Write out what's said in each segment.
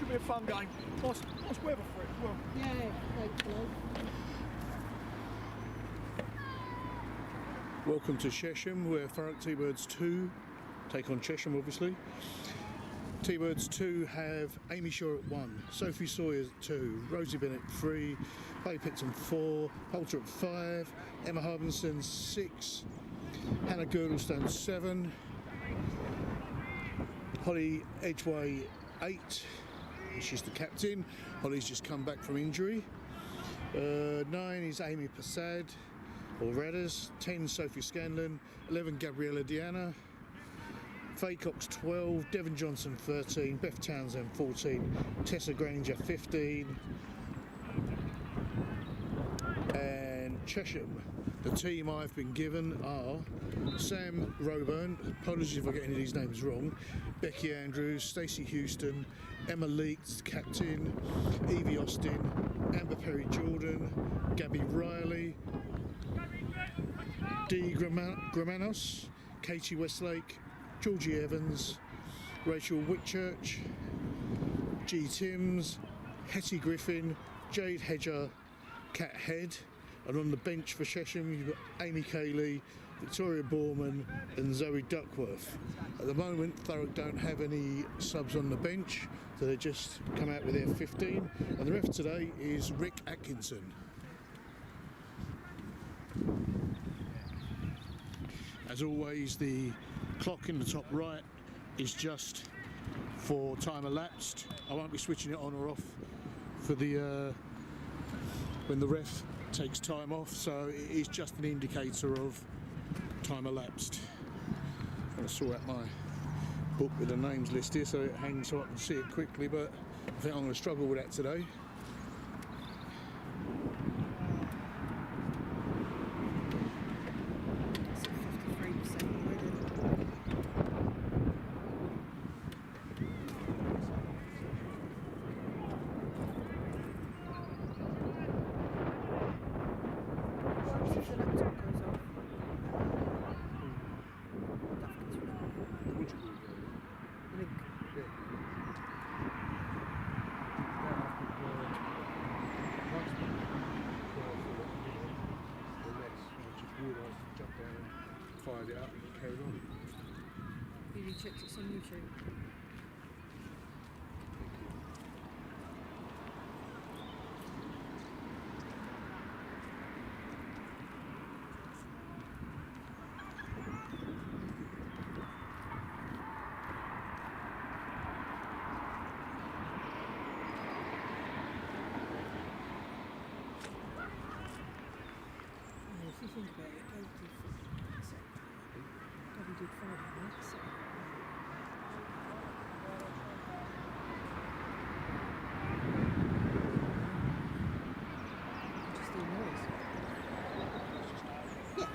be a fun game. Nice weather for it as well. Yeah, hopefully. Welcome to Chesham, where Thurrock T-Birds 2 take on Chesham, obviously. T-Birds 2 have Amy Shaw at 1, Sophie Sawyer at 2, Rosie Bennett 3, Bay Pitton 4, Poulter at 5, Emma Harbinson 6, Hannah Girdlestone 7, Holly Edgway 8, she's the captain. Holly's just come back from injury. 9 is Amy Passad, or Radders, 10 Sophie Scanlon, 11 Gabriella Diana, Faye Cox 12, Devon Johnson 13, Beth Townsend 14, Tessa Granger 15, and Chesham. The team I've been given are Sam Roburn, apologies if I get any of these names wrong, Becky Andrews, Stacey Houston, Emma Leeks, captain, Evie Austin, Amber Perry Jordan, Gabby Riley, Dee Gramanos, Katie Westlake, Georgie Evans, Rachel Whitchurch, G Timms, Hetty Griffin, Jade Hedger, Kat Head, and on the bench for Chesham you've got Amy Cayley, Victoria Borman and Zoe Duckworth. At the moment Thurrock don't have any subs on the bench, so they just come out with their 15, and the ref today is Rick Atkinson. As always, the clock in the top right is just for time elapsed. I won't be switching it on or off for the when the ref takes time off, so it is just an indicator of time elapsed. I'm going to sort out my book with the names list here so it hangs so I can see it quickly, but I think I'm going to struggle with that today. Jump down and fired it up and carried on. Have you checked it's on YouTube? If you think about it, Gabe did 50 Gabby did 5 minutes. Just the noise. Yeah.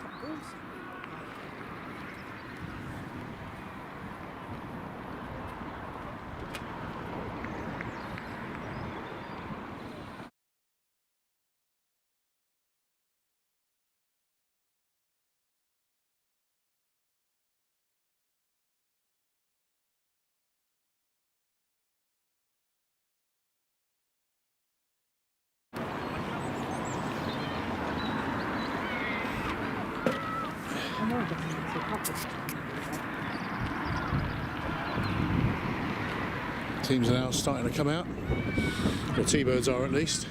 Top balls. Teams are now starting to come out. The T-Birds are, at least.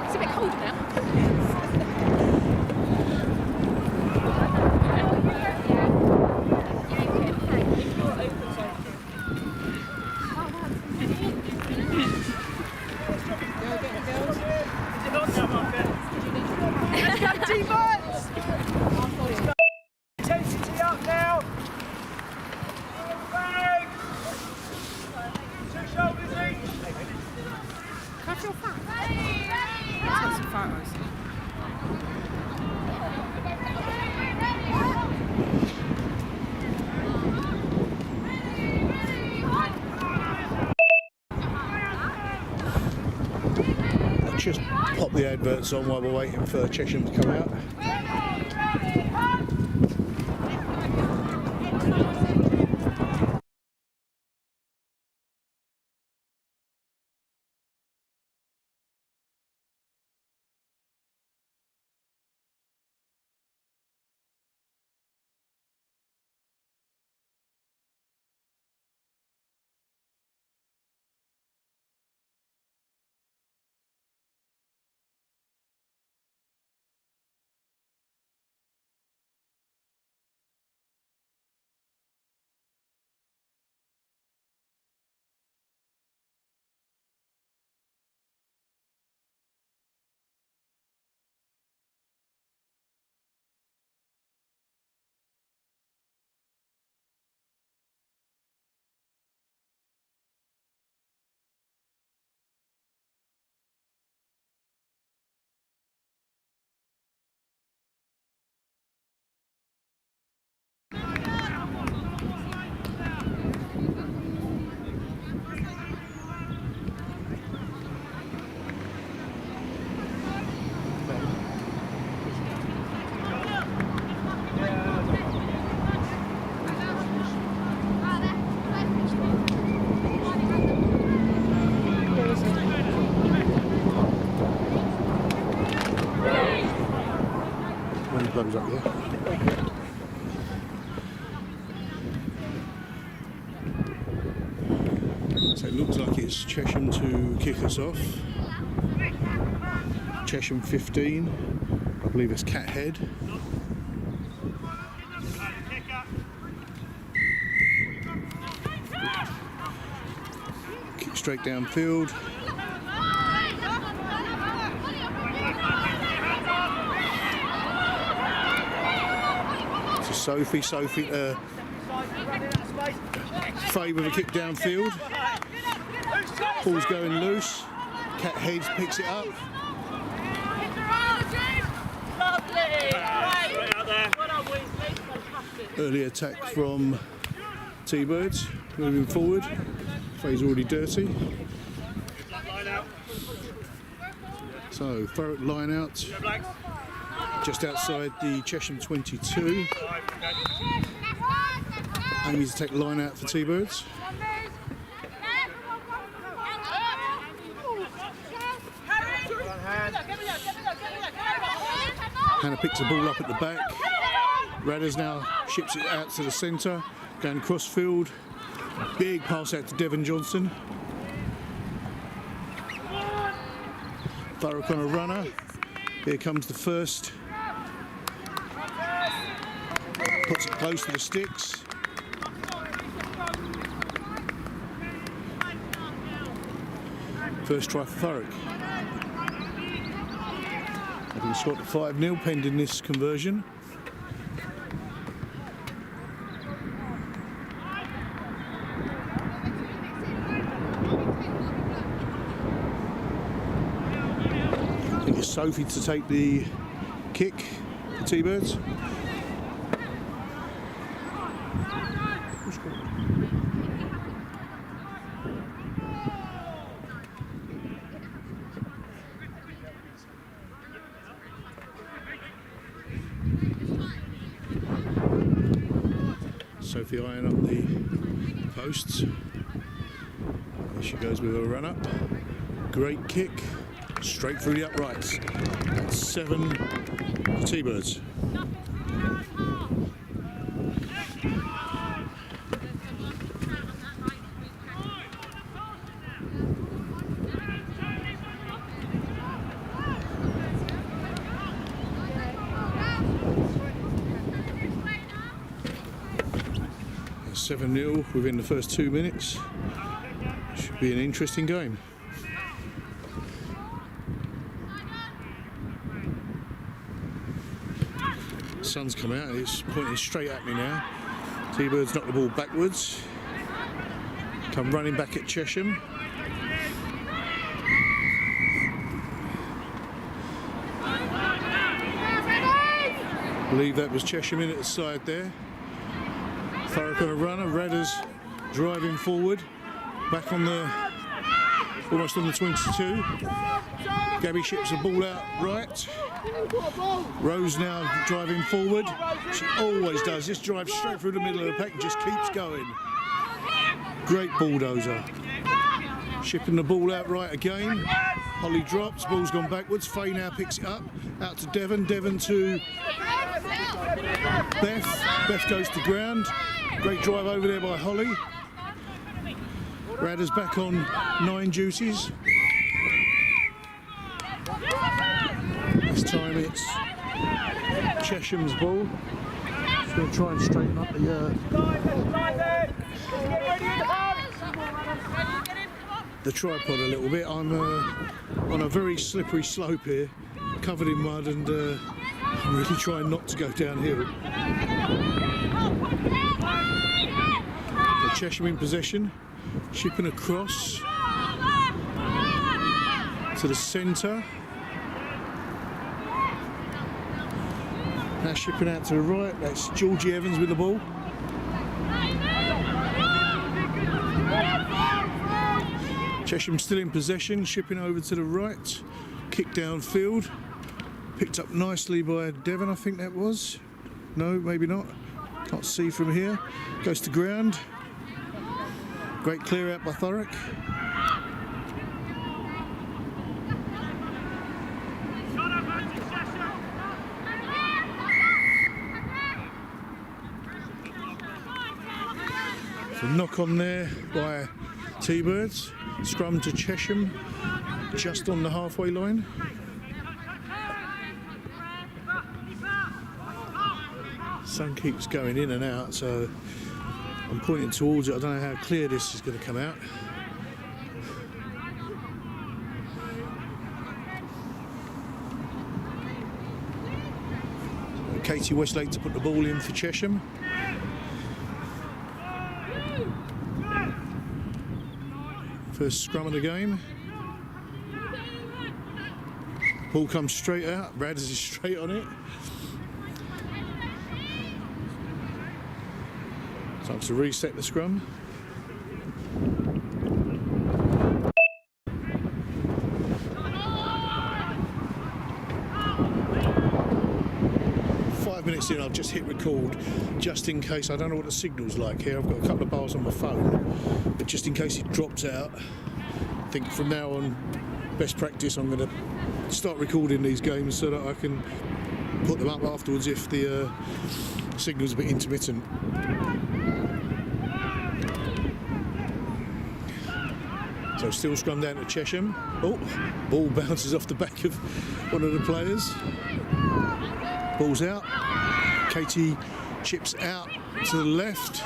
It's a bit cold now. Yeah, you can. just pop the adverts on while we're waiting for Chesham to come out. Blows up there. So it looks like it's Chesham to kick us off. Chesham 15, I believe it's Cat Head. Kick straight downfield. Sophie favour the kick downfield. Ball's going loose. Cat Heads picks it up. Early attack from T-Birds. Moving forward. Play's already dirty. So Thurrock line out. Just outside the Chesham 22. Aiming to take the line out for T-Birds. Hannah picks the ball up at the back. Radders now ships it out to the centre, going cross field. Big pass out to Devon Johnson. Thurrock on a runner. Here comes the first. Puts it close to the sticks. First try for Thurrock. Having scored 5-0 pending this conversion. I think it's Sophie to take the kick for T-Birds. Sophie eyeing up the posts. There she goes with her run up. Great kick, straight through the uprights. That's 7 T-Birds. That's 7-0 within the first 2 minutes. Should be an interesting game. Sun's come out and it's pointing straight at me now. T-Birds knock the ball backwards. Come running back at Chesham. I believe that was Chesham in at the side there. Thurrock on a runner, Radders driving forward. Back on the almost on the 22. Gabby ships the ball out right. Rose now driving forward. She always does. Just drives straight through the middle of the pack and just keeps going. Great bulldozer. Shipping the ball out right again. Holly drops, ball's gone backwards. Faye now picks it up. Out to Devon. Devon to Beth. Beth goes to ground. Great drive over there by Holly. Radda's back on 9 duties. This time it's Chesham's ball. Just going to try and straighten up the tripod a little bit. I'm on a very slippery slope here, covered in mud, and I'm really trying not to go downhill. So Chesham in possession, shipping across to the centre. Now shipping out to the right, that's Georgie Evans with the ball. Chesham still in possession, shipping over to the right, kick downfield, picked up nicely by Devon, I think that was. No, maybe not, can't see from here. Goes to ground, great clear out by Thurrock. So knock on there by T-Birds. Scrum to Chesham, just on the halfway line. Sun keeps going in and out, so I'm pointing towards it. I don't know how clear this is going to come out. Katie Westlake to put the ball in for Chesham. First scrum of the game. Ball comes straight out. Bradders is straight on it. Time to reset the scrum. Minutes in, I've just hit record just in case. I don't know what the signal's like here. I've got a couple of bars on my phone, but just in case it drops out, I think from now on, best practice, I'm going to start recording these games so that I can put them up afterwards if the signal's a bit intermittent. So still scrum down to Chesham. Oh, ball bounces off the back of one of the players. Ball's out. Katie chips out to the left.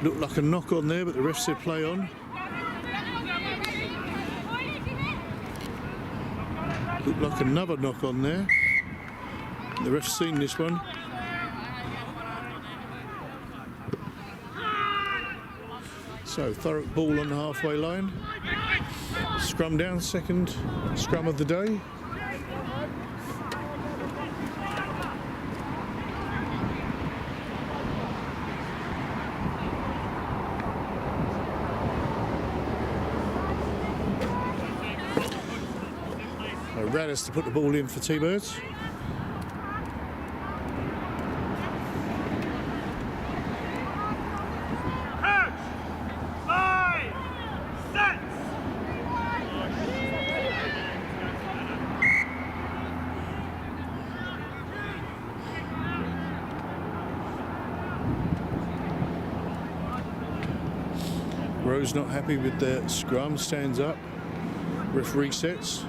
Looked like a knock on there, but the ref said play on. Looked like another knock on there. The ref's seen this one. So Thurrock ball on the halfway line. Scrum down, second scrum of the day. Radda's to put the ball in for T-Birds. Rose not happy with the scrum, stands up. Ref resets.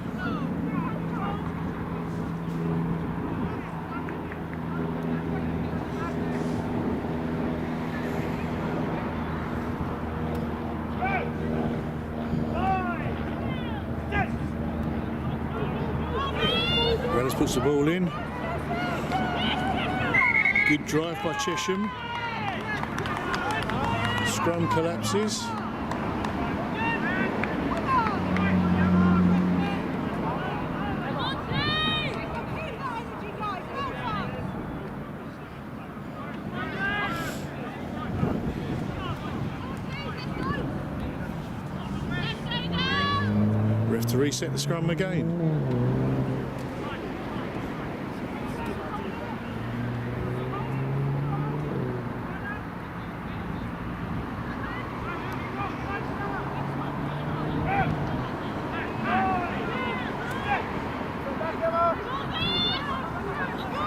Puts the ball in. Good drive by Chesham. Scrum collapses. to reset the scrum again.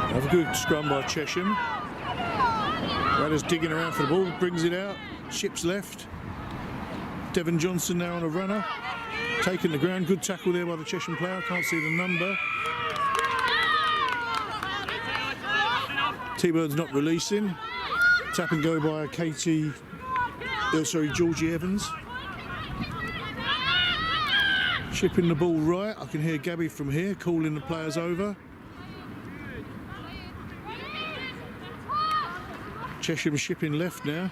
Have a good scrum by Chesham. Radders digging around for the ball, brings it out, ships left. Devon Johnson now on a runner, taking the ground. Good tackle there by the Chesham player, can't see the number. T-Bird's not releasing. Tap and go by Georgie Evans. Shipping the ball right, I can hear Gabby from here calling the players over. Chesham shipping left now.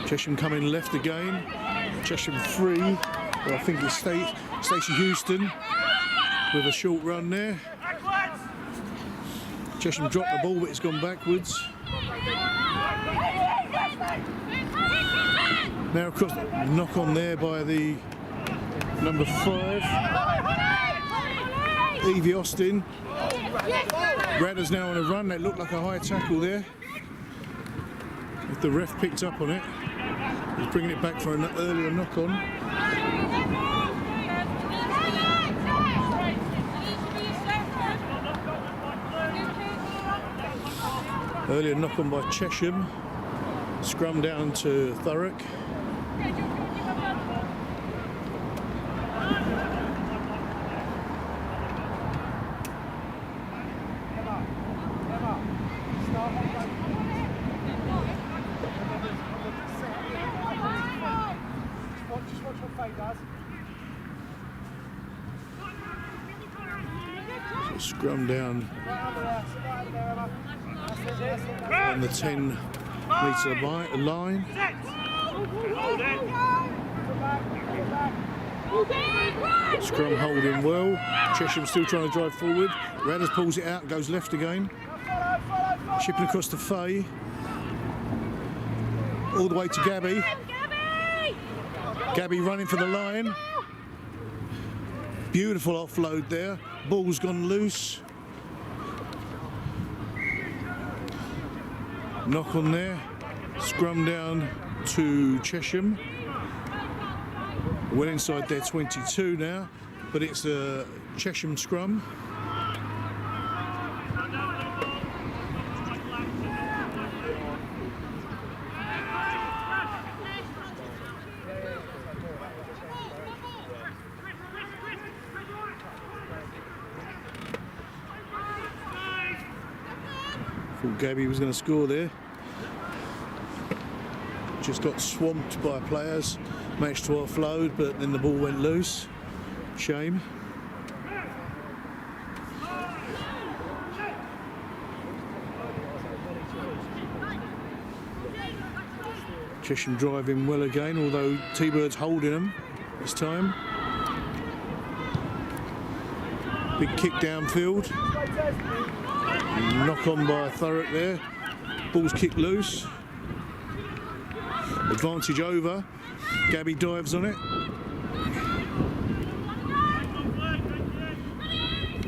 Chesham coming left again. Chesham free. Well, I think it's Stacey Houston with a short run there. Chesham dropped the ball, but it's gone backwards. Now across, knock on there by the number 5. Evie Austin. Radders now on a run. That looked like a high tackle there. If the ref picked up on it, he's bringing it back for an earlier knock on. Earlier knock on by Chesham. Scrum down to Thurrock. So scrum down on the 10-metre line. Scrum holding well. Chesham still trying to drive forward. Radders pulls it out and goes left again. Shipping across to Faye. All the way to Gabby. Gabby running for the line. Beautiful offload there. Ball's gone loose. Knock on there. Scrum down to Chesham. Well inside their 22 now, but it's a Chesham scrum. Thought Gabby was going to score there. Just got swamped by players. Managed to offload, but then the ball went loose. Shame. Chesham driving well again, although T-Bird's holding them this time. Big kick downfield. Knock on by Thurrock there. Ball's kicked loose. Advantage over. Gabby dives on it.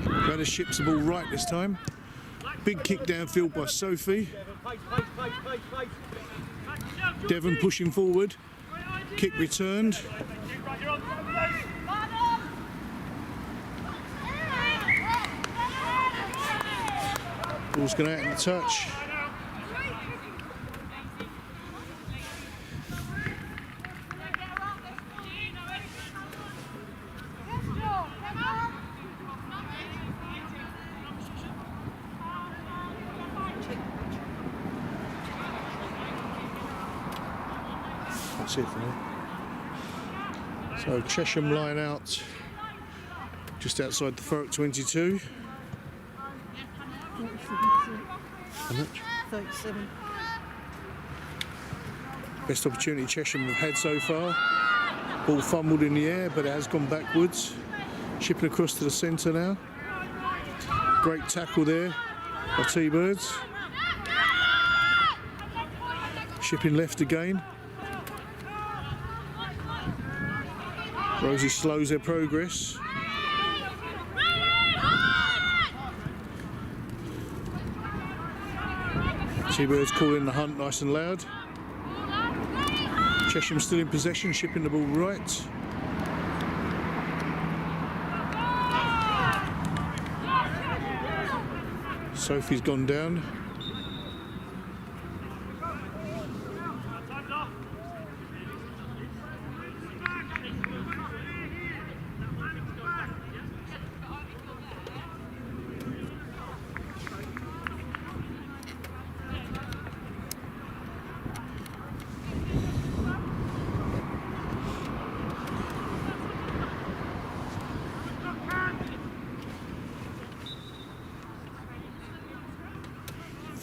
Radders ships the ball right this time. Big kick downfield by Sophie. Devon pushing forward. Kick returned. Ball's going out in the touch. That's it for me. So Chesham line out just outside the Thurrock 22. 37. Best opportunity Chesham have had so far. Ball fumbled in the air, but it has gone backwards. Shipping across to the centre now. Great tackle there by T-Birds. Shipping left again. Rosie slows their progress. T-Birds calling the hunt nice and loud. Chesham still in possession, shipping the ball right. Sophie's gone down.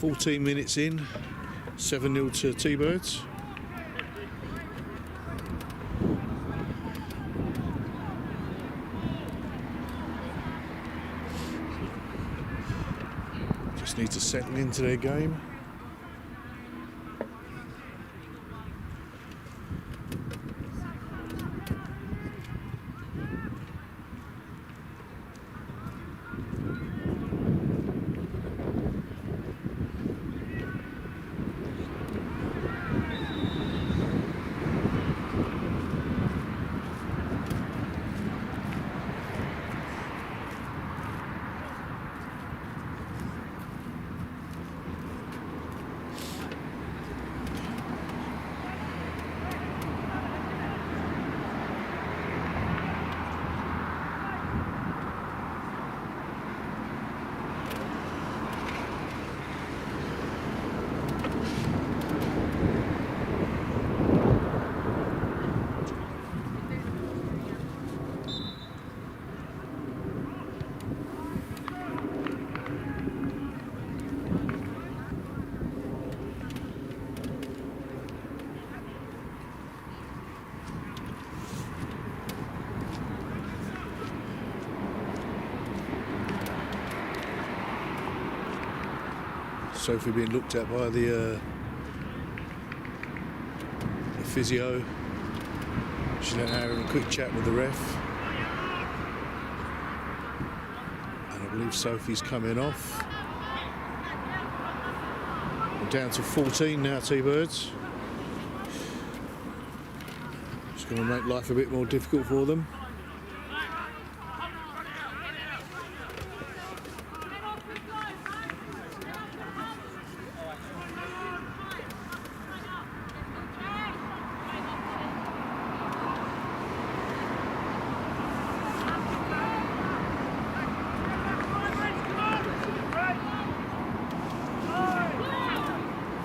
.14 minutes in, 7-0 to T-Birds. Just need to settle into their game. Sophie being looked at by the physio. She's now having a quick chat with the ref. And I believe Sophie's coming off. We're down to 14 now, T-Birds. It's going to make life a bit more difficult for them.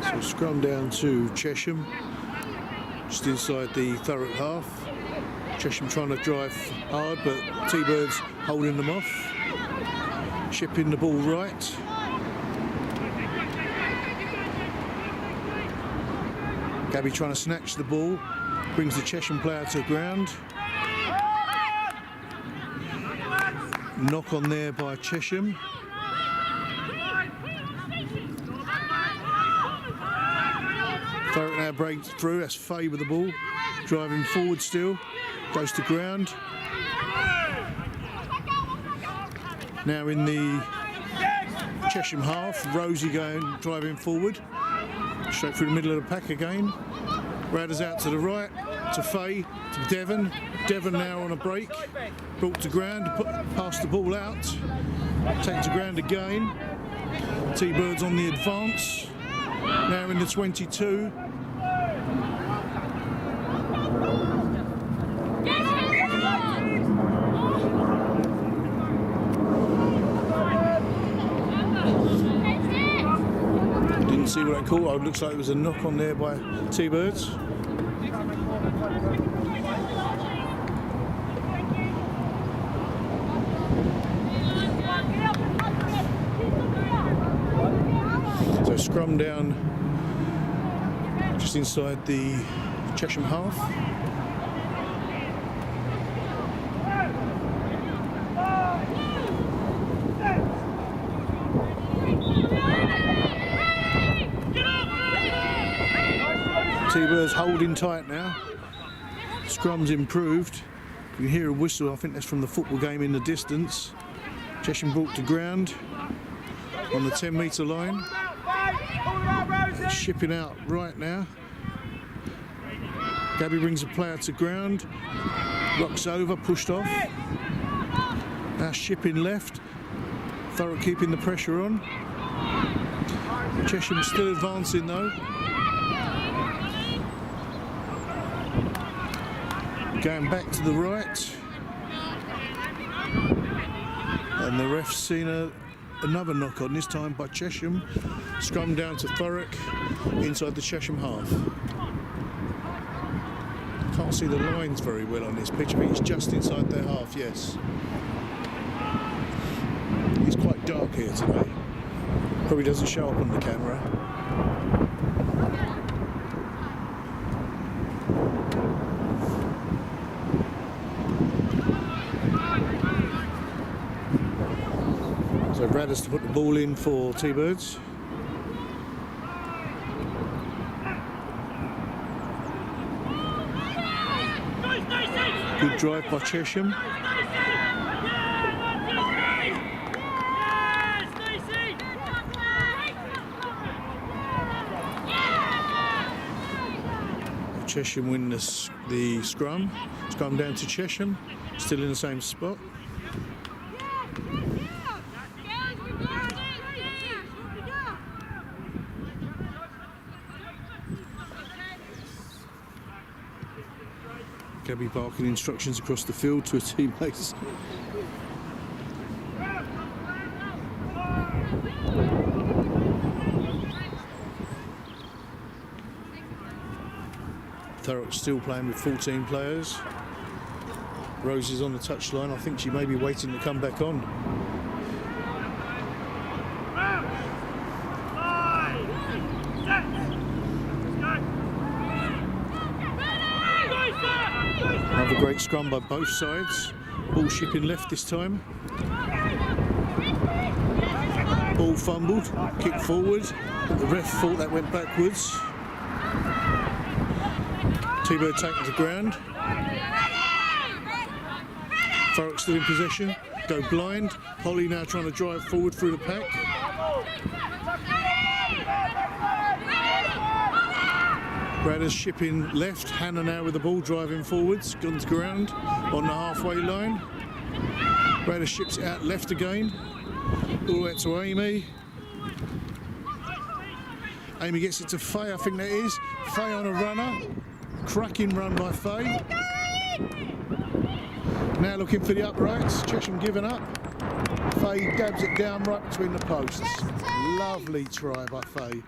So scrum down to Chesham, just inside the Thurrock half. Chesham trying to drive hard, but T-Birds holding them off. Shipping the ball right. Gabby trying to snatch the ball, brings the Chesham player to the ground. Knock on there by Chesham. Thurrock now breaks through, that's Faye with the ball, driving forward still, goes to ground. Now in the Chesham half, Rosie driving forward, straight through the middle of the pack again. Radders out to the right, to Faye, to Devon. Devon now on a break, brought to ground, passed the ball out, taken to ground again. T-Birds on the advance. Now in the 22. Didn't see what I called. Oh, it looks like it was a knock on there by T-Birds. So scrum down just inside the Chesham half. T-Birds holding tight now. Scrum's improved. You can hear a whistle, I think that's from the football game in the distance. Chesham brought to ground on the 10-metre line. It's shipping out right now. Gabby brings a player to ground. Rocks over, pushed off. Now shipping left. Thurrock keeping the pressure on. Chesham still advancing though. Going back to the right. And the ref's seen another knock on, this time by Chesham. Scrum down to Thurrock inside the Chesham half. Can't see the lines very well on this pitch. I think it's just inside their half, yes. It's quite dark here today. Probably doesn't show up on the camera. So Brad has to put the ball in for T-Birds. Good drive by Chesham. Chesham win the scrum. Scrum down to Chesham, still in the same spot. Gabby barking instructions across the field to her teammates. Thurrock still playing with 14 players. Rose is on the touchline. I think she may be waiting to come back on. Another great scrum by both sides. Ball shipping left this time. Ball fumbled, kick forward. The ref thought that went backwards. T-Bird taken to ground. Thurrock still in possession. Go blind. Holly now trying to drive forward through the pack. Bradders shipping left. Hannah now with the ball driving forwards. Gone to ground on the halfway line. Bradders ships it out left again. All the way to Amy. Amy gets it to Faye, I think that is. Faye on a runner. Cracking run by Faye. Now looking for the uprights. Chesham giving up. Faye dabs it down right between the posts. Lovely try by Faye.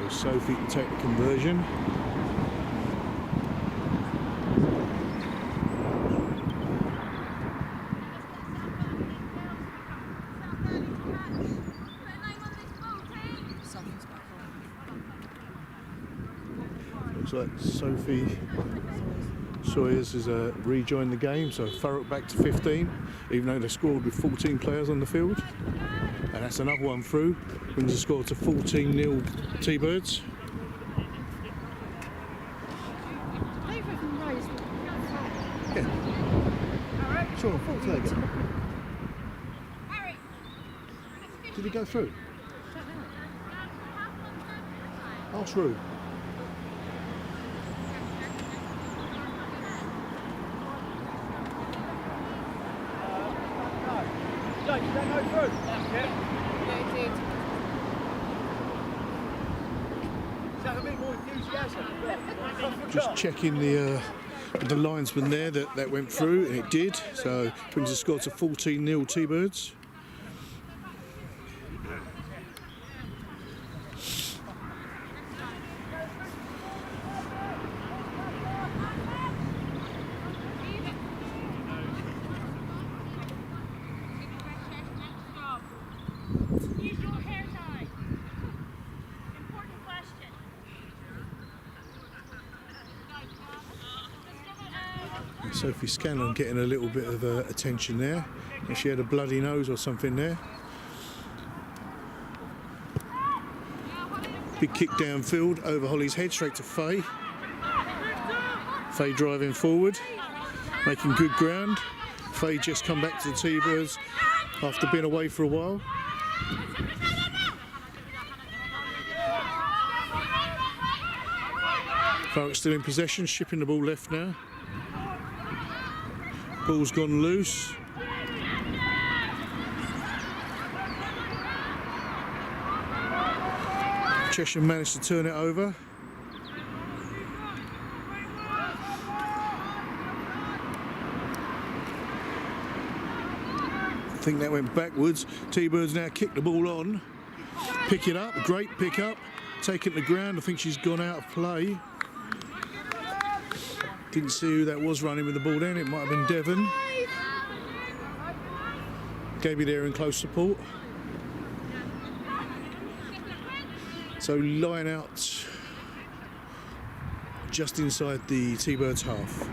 Sophie to take the conversion. Looks like Sophie Sawyers has rejoined the game, so Thurrock back to 15, even though they scored with 14 players on the field. And that's another one through. Brings the score to 14-0 T-Birds. Yeah. Sure, full flag. Did he go through? Oh, through. Just checking the linesman there that went through, and it did. So brings the score to 14-0 T-Birds. Sophie Scanlon getting a little bit of attention there. If she had a bloody nose or something there. Big kick downfield over Holly's head, straight to Faye. Faye driving forward, making good ground. Faye just come back to the T-Birds after being away for a while. Thurrock still in possession, shipping the ball left now. Ball's gone loose. Chesham managed to turn it over. I think that went backwards. T-Birds now kick the ball on. Pick it up, great pick up. Take it to the ground. I think she's gone out of play. Didn't see who that was running with the ball then. It might have been Devon. Gabby there in close support. So line out just inside the T-Birds half.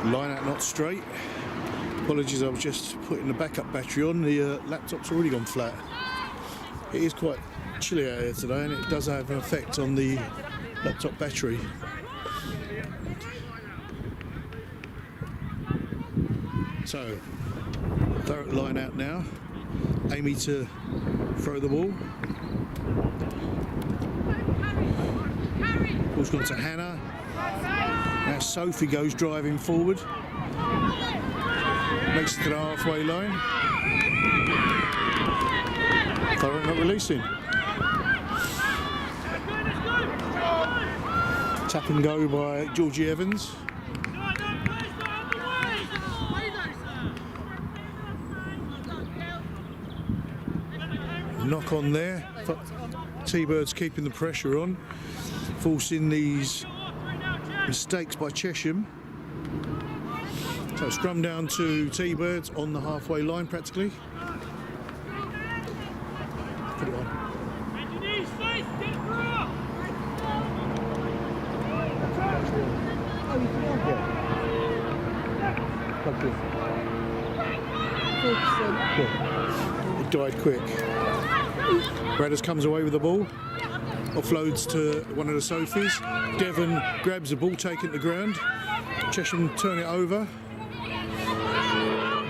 Line out not straight. Apologies, I was just putting the backup battery on. The laptop's already gone flat. It is quite chilly out here today, and it does have an effect on the laptop battery. So, Thurrock line out now. Amy to throw the ball. Ball's gone to Hannah. Now Sophie goes driving forward. Makes it to the halfway line. Thurrock not releasing. Tap and go by Georgie Evans. Knock on there. T-Birds keeping the pressure on, forcing these mistakes by Chesham. So scrum down to T-Birds on the halfway line practically. Put it on. It died quick. Bradders comes away with the ball. Offloads to one of the Sophies. Devon grabs the ball, taking it to the ground. Chesham turn it over.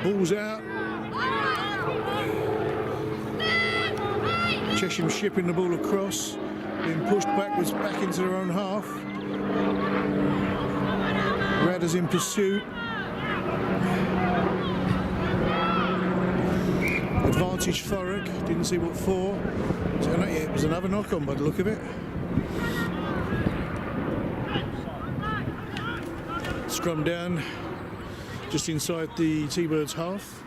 Ball's out. Chesham shipping the ball across, being pushed backwards back into their own half. Radders in pursuit. Advantage Thurrock, didn't see what for. So it was another knock on by the look of it. Scrum down just inside the T-Birds half.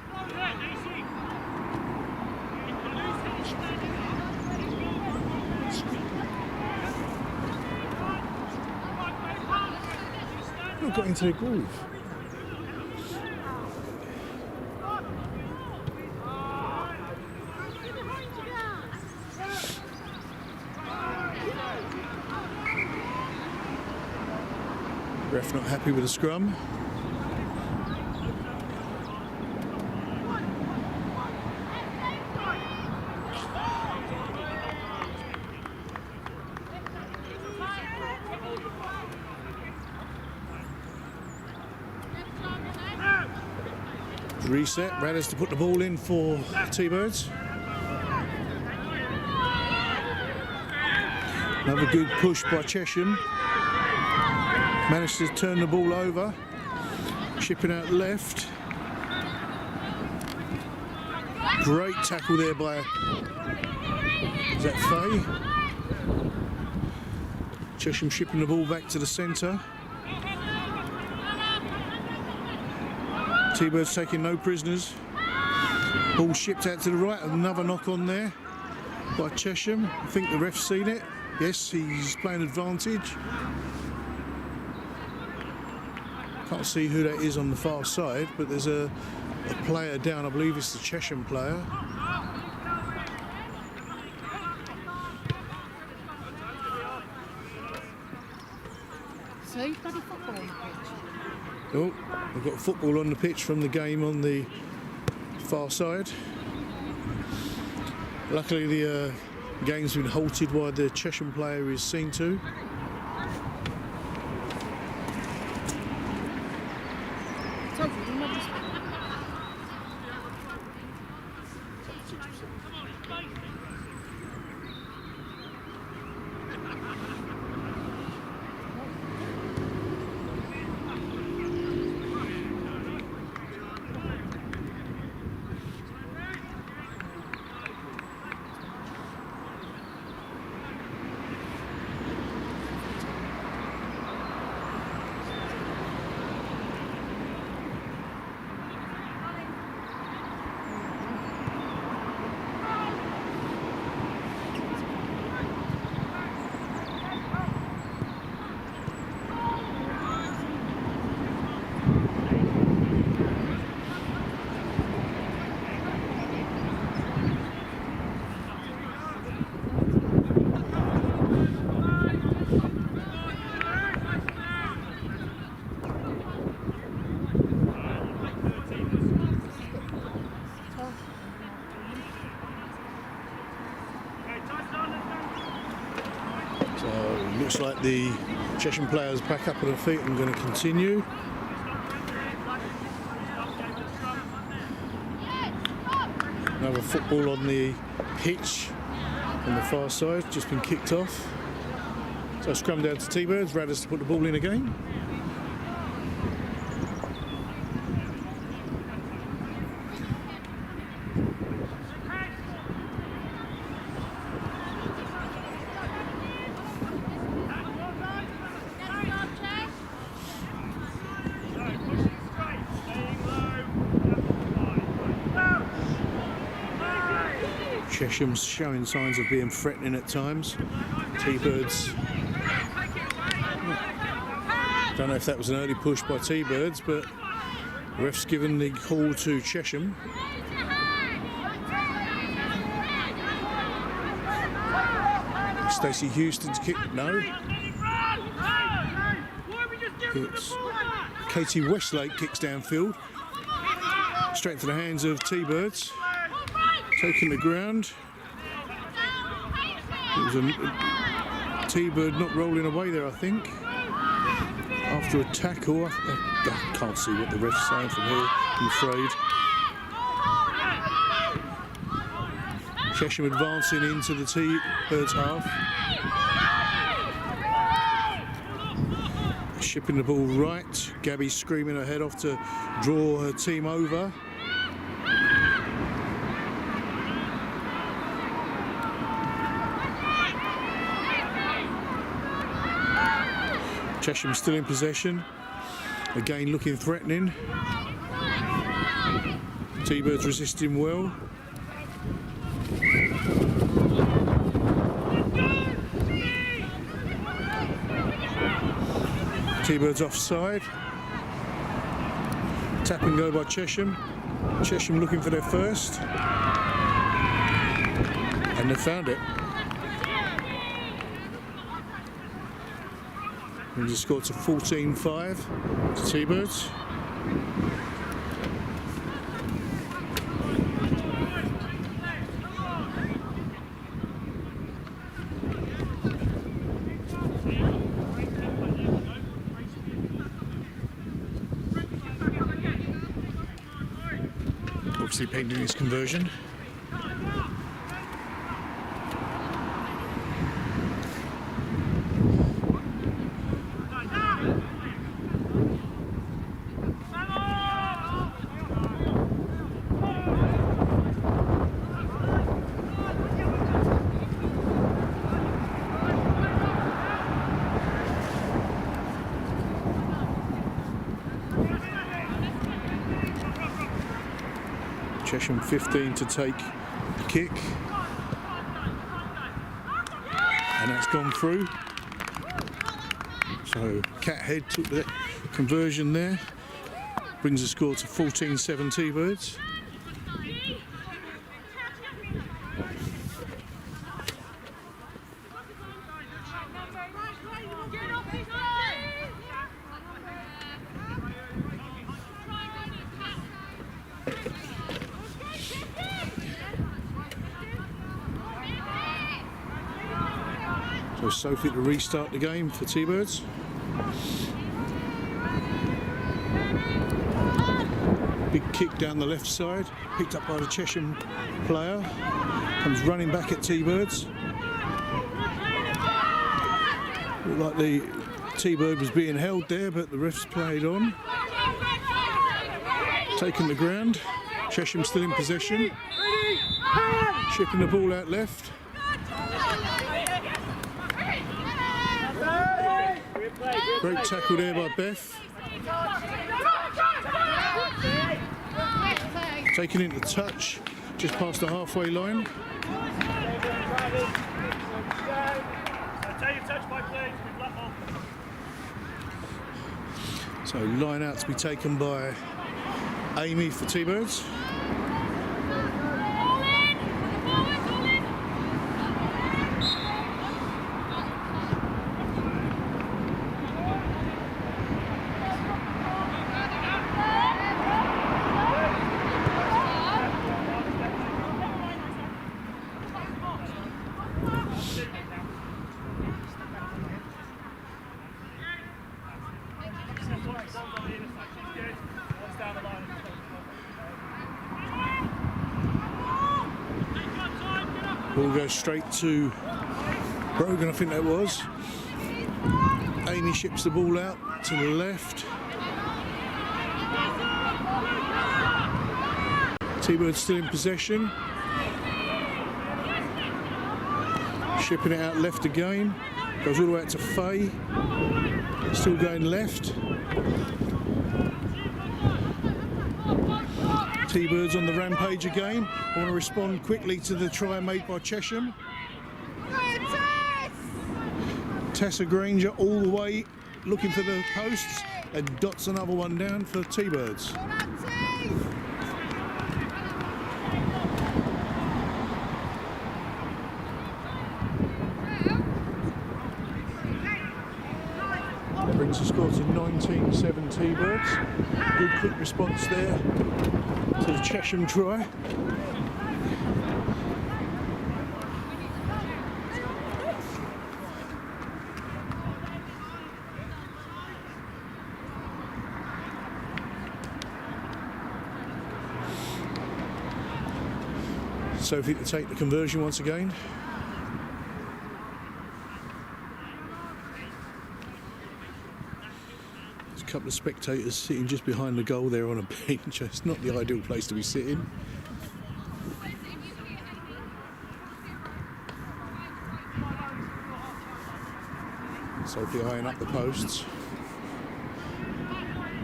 Oh, got into the groove. Ref not happy with the scrum. Reset, Radders to put the ball in for T-Birds. Another good push by Chesham. Managed to turn the ball over. Shipping out left. Great tackle there by, is that Faye? Chesham shipping the ball back to the centre. T-Birds taking no prisoners. Ball shipped out to the right, another knock on there by Chesham. I think the ref's seen it. Yes, he's playing advantage. Can't see who that is on the far side, but there's a player down. I believe it's the Chesham player. See, bloody football on the pitch. Oh, we've got football on the pitch from the game on the far side. Luckily the game's been halted while the Chesham player is seen to. Told you, you never Looks like the Chesham players back up on their feet and going to continue. Another football on the pitch on the far side, just been kicked off. So scrum down to T-Birds, Radders to put the ball in again. Chesham's showing signs of being threatening at times. T-Birds. Don't know if that was an early push by T-Birds, but ref's given the call to Chesham. Stacey Houston's kick. No. It's Katie Westlake kicks downfield. Straight to the hands of T-Birds. Taking the ground. It was a T-Bird not rolling away there, I think. After a tackle, I can't see what the ref's saying from here, I'm afraid. Chesham advancing into the T-Birds half. Shipping the ball right. Gabby screaming her head off to draw her team over. Chesham still in possession, again looking threatening. T-Birds resisting well. T-Birds offside. Tap and go by Chesham. Chesham looking for their first. And they found it. And just scored to 14-5 to T-Birds. Obviously pending his conversion. Chesham 15 to take the kick. And that's gone through. So Cathead took the conversion there. Brings the score to 14-7 T-Birds. So Sophie to restart the game for T-Birds. Big kick down the left side, picked up by the Chesham player. Comes running back at T-Birds. Looked like the T-Bird was being held there, but the refs played on. Taking the ground. Chesham still in possession. Shipping the ball out left. Great tackle there by Beth. Taken into touch, just past the halfway line. So line out to be taken by Amy for T-Birds. Ball goes straight to Brogan, I think that was. Amy ships the ball out to the left. T-Bird's still in possession. Shipping it out left again. Goes all the way out to Faye. Still going left. T-Birds on the rampage again. I want to respond quickly to the try made by Chesham. Tessa Granger all the way looking for the posts and dots another one down for T-Birds. Brings the score to 19-7 T-Birds. Good quick response there to the Chesham try. Sophie to take the conversion once again. There's a couple of spectators sitting just behind the goal there on a bench. It's not the ideal place to be sitting. Sophie eyeing up the posts.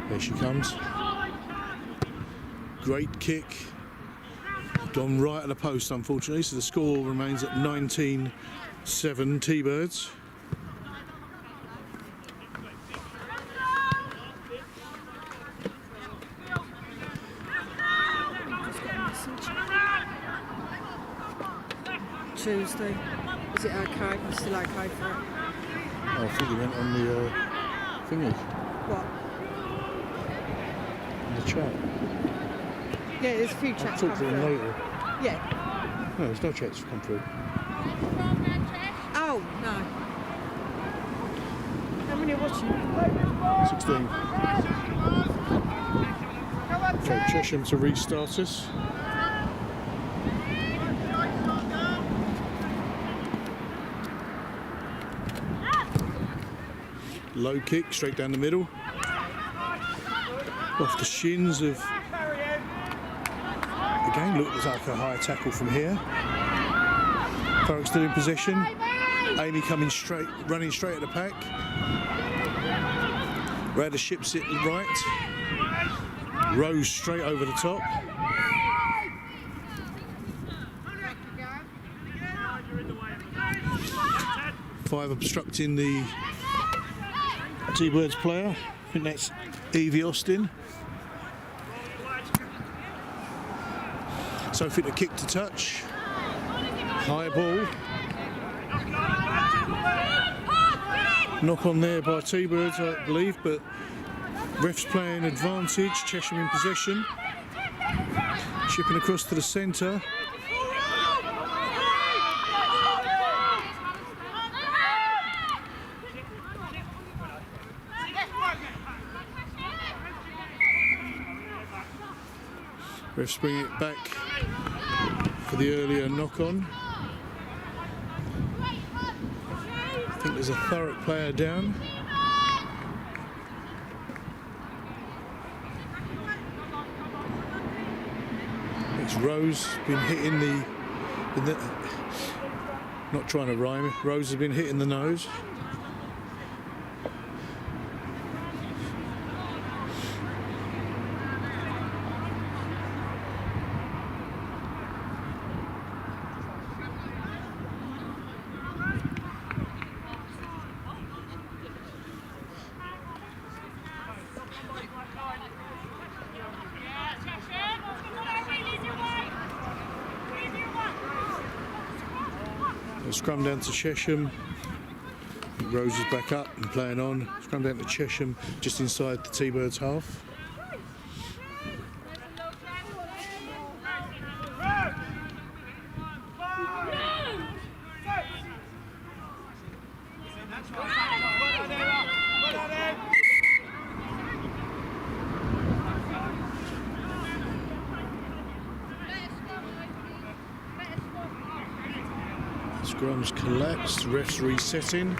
There she comes. Great kick. Gone right at the post, unfortunately, so the score remains at 19-7 T-Birds. Tuesday. Is it okay? It's still okay for it? Oh, I think he went on the thingy. What? On the chat. Yeah, there's a few chats I'll talk to them through. later. Yeah. No, there's no chats come through. Oh, no. How many are watching? 16. Okay, Chesham to restart us. Low kick, straight down the middle. Off the shins of... Again, looks like a higher tackle from here. Thurrock still in possession. Amy coming straight, running straight at the pack. Rather ships it right. Rose straight over the top. 5 obstructing the T-Birds player. I think that's Evie Austin. Sophie to kick to touch. High ball. Knock on there by T-Birds, I believe, but ref's playing advantage. Chesham in possession. Shipping across to the centre. Refs bring it back for the earlier knock-on. I think there's a Thurrock player down. It's Rose been hitting the not trying to rhyme. Rose has been hitting the nose. Scrum down to Chesham. Rose is back up and playing on. Scrum down to Chesham, just inside the T-Birds half. Scrum's collapsed, ref's resetting.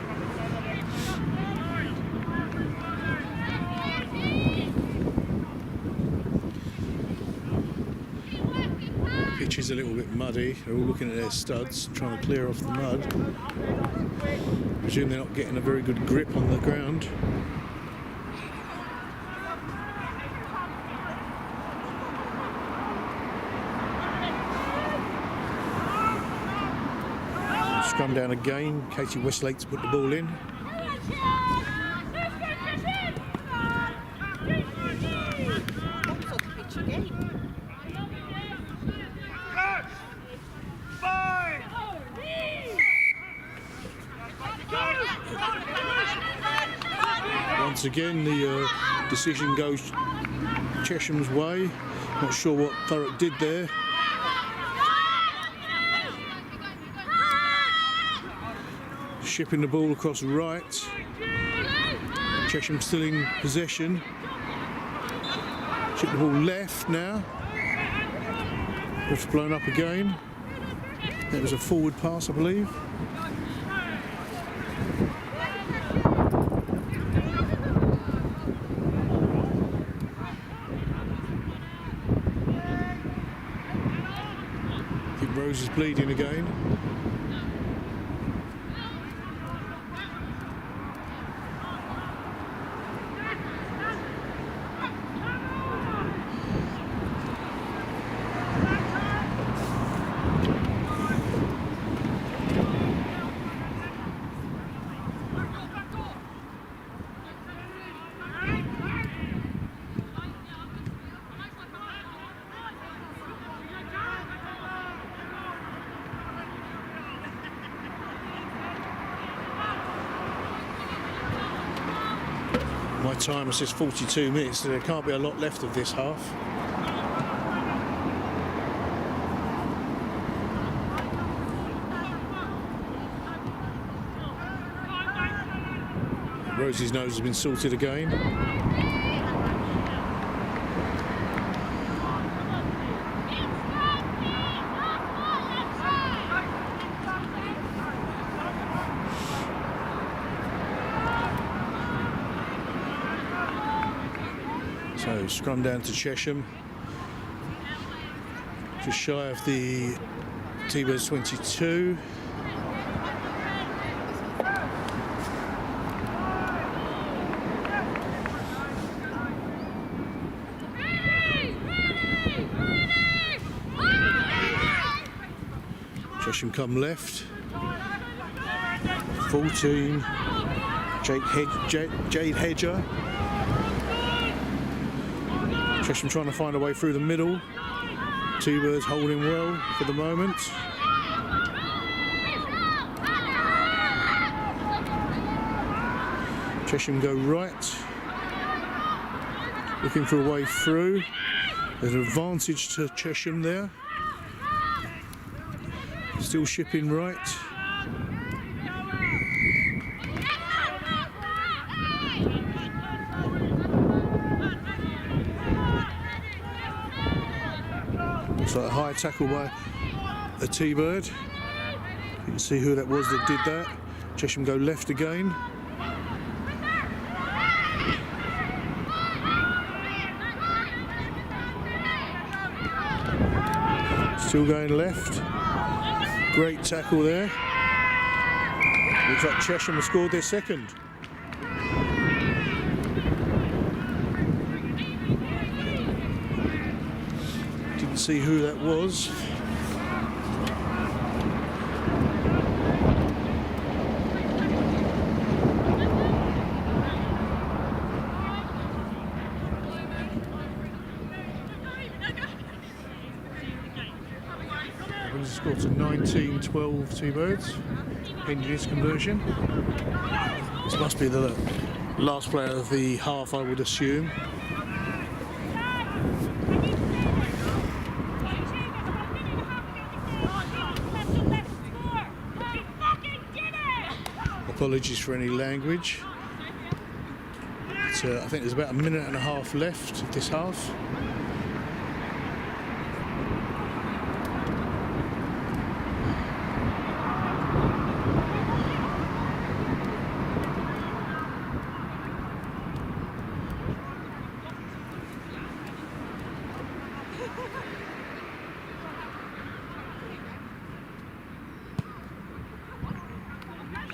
The pitch is a little bit muddy. They're all looking at their studs, trying to clear off the mud. I presume they're not getting a very good grip on the ground. Scrum down again. Katie Westlake to put the ball in. Once again, the decision goes Chesham's way. Not sure what Thurrock did there. Shipping the ball across right. Chesham still in possession. Ship the ball left now. It's blown up again. That was a forward pass, I believe. I think Rose is bleeding again. My timer says 42 minutes, so there can't be a lot left of this half. Rosie's nose has been sorted again. So scrum down to Chesham, just shy of the T-Birds 22. Chesham come left. 14. Jade Hedger. Chesham trying to find a way through the middle. Two birds holding well for the moment. Chesham go right. Looking for a way through. There's an advantage to Chesham there. Still shipping right. Looks like a high tackle by a T-bird. You can see who that was that did that. Chesham go left again. Still going left. Great tackle there. Looks like Chesham have scored their second. Didn't see who that was. Brings the score to 19-12 T-birds. Pending this conversion. This must be the last player of the half, I would assume. Apologies for any language. But, I think there's about a minute and a half left of this half.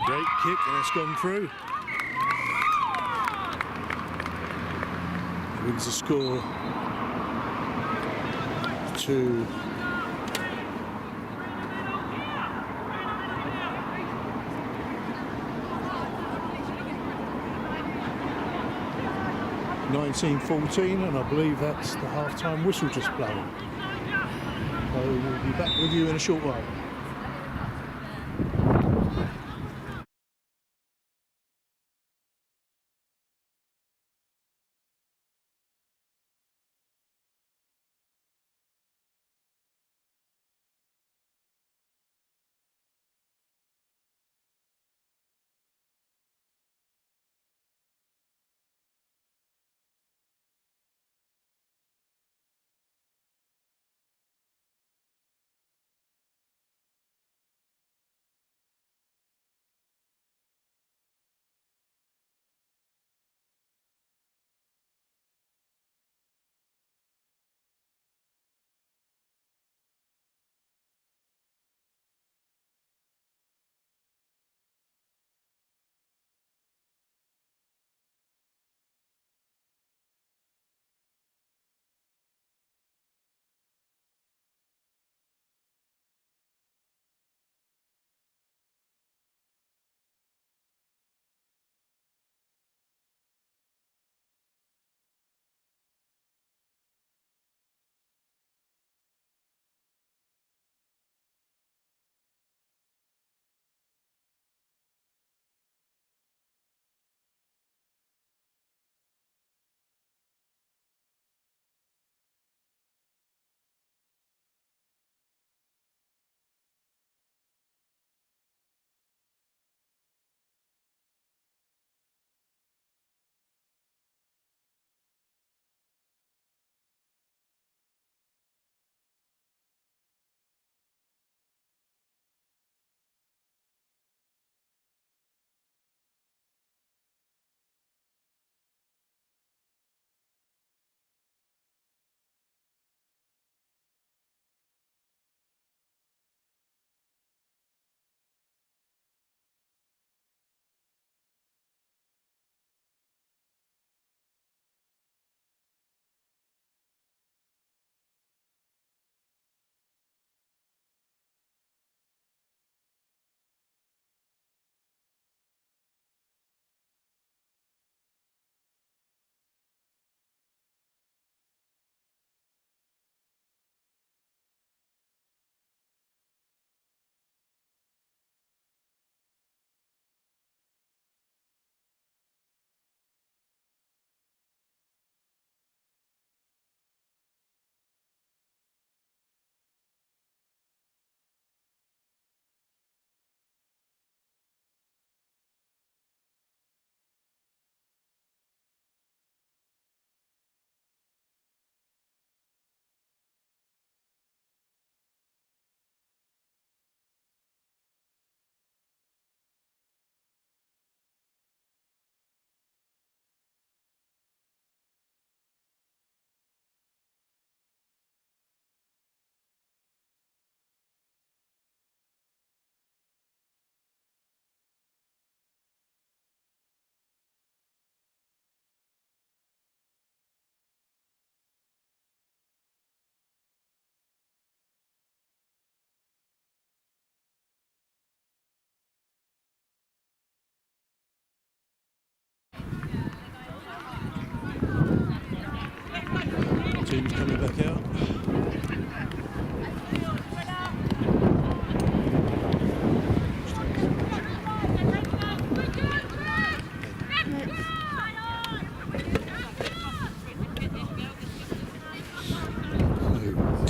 Great kick, and it's gone through. Wins the score to 19-14, and I believe that's the half-time whistle just blown. So we'll be back with you in a short while.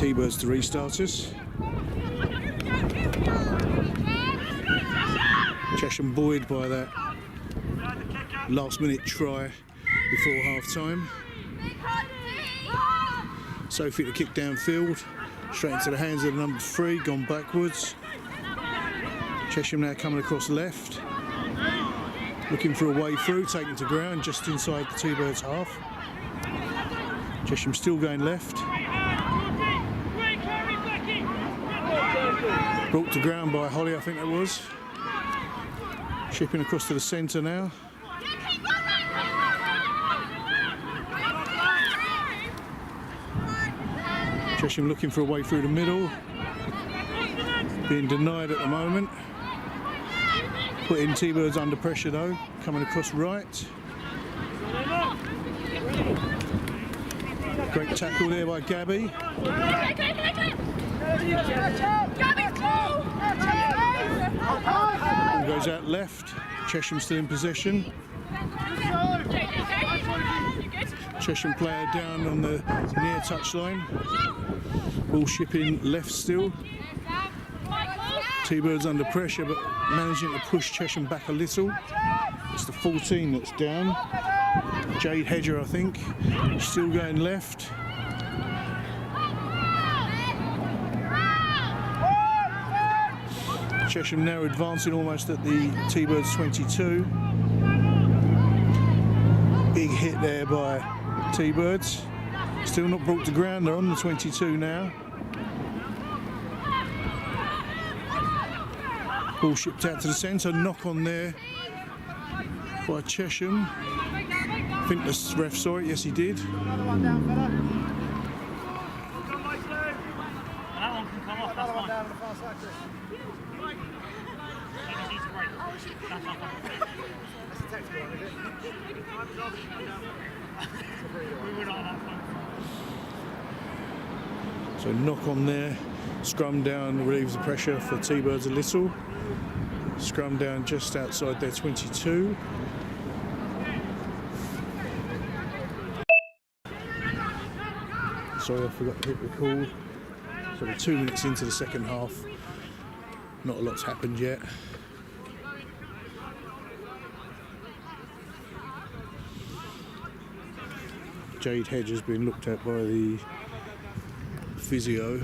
T-Birds to restart us. Chesham buoyed by that last-minute try before half-time. Sophie to kick downfield, straight into the hands of the number 3, gone backwards. Chesham now coming across left, looking for a way through, taken to ground just inside the T-Birds half. Chesham still going left. Brought to ground by Holly, I think that was. Shipping across to the centre now. Chesham looking for a way through the middle. Being denied at the moment. Putting T-Birds under pressure though. Coming across right. Great tackle there by Gabby. And goes out left. Chesham still in possession. Chesham player down on the near touchline. Ball shipping left still. T-Birds under pressure but managing to push Chesham back a little. It's the 14 that's down. Jade Hedger, I think. Still going left. Chesham now advancing almost at the T-Birds 22. Big hit there by T-Birds. Still not brought to ground, they're on the 22 now. Ball shipped out to the centre, knock on there by Chesham. I think the ref saw it, yes he did. Another one down, fella. That one can come off, that's fine. Down in the far side, Chris. That's a textbook one, is it? We were not on that one. So knock on there, scrum down, relieves the pressure for T-Birds a little. Scrum down just outside their 22. Sorry, I forgot to hit record. So we're 2 minutes into the second half. Not a lot's happened yet. Jade Hedge has been looked at by the physio.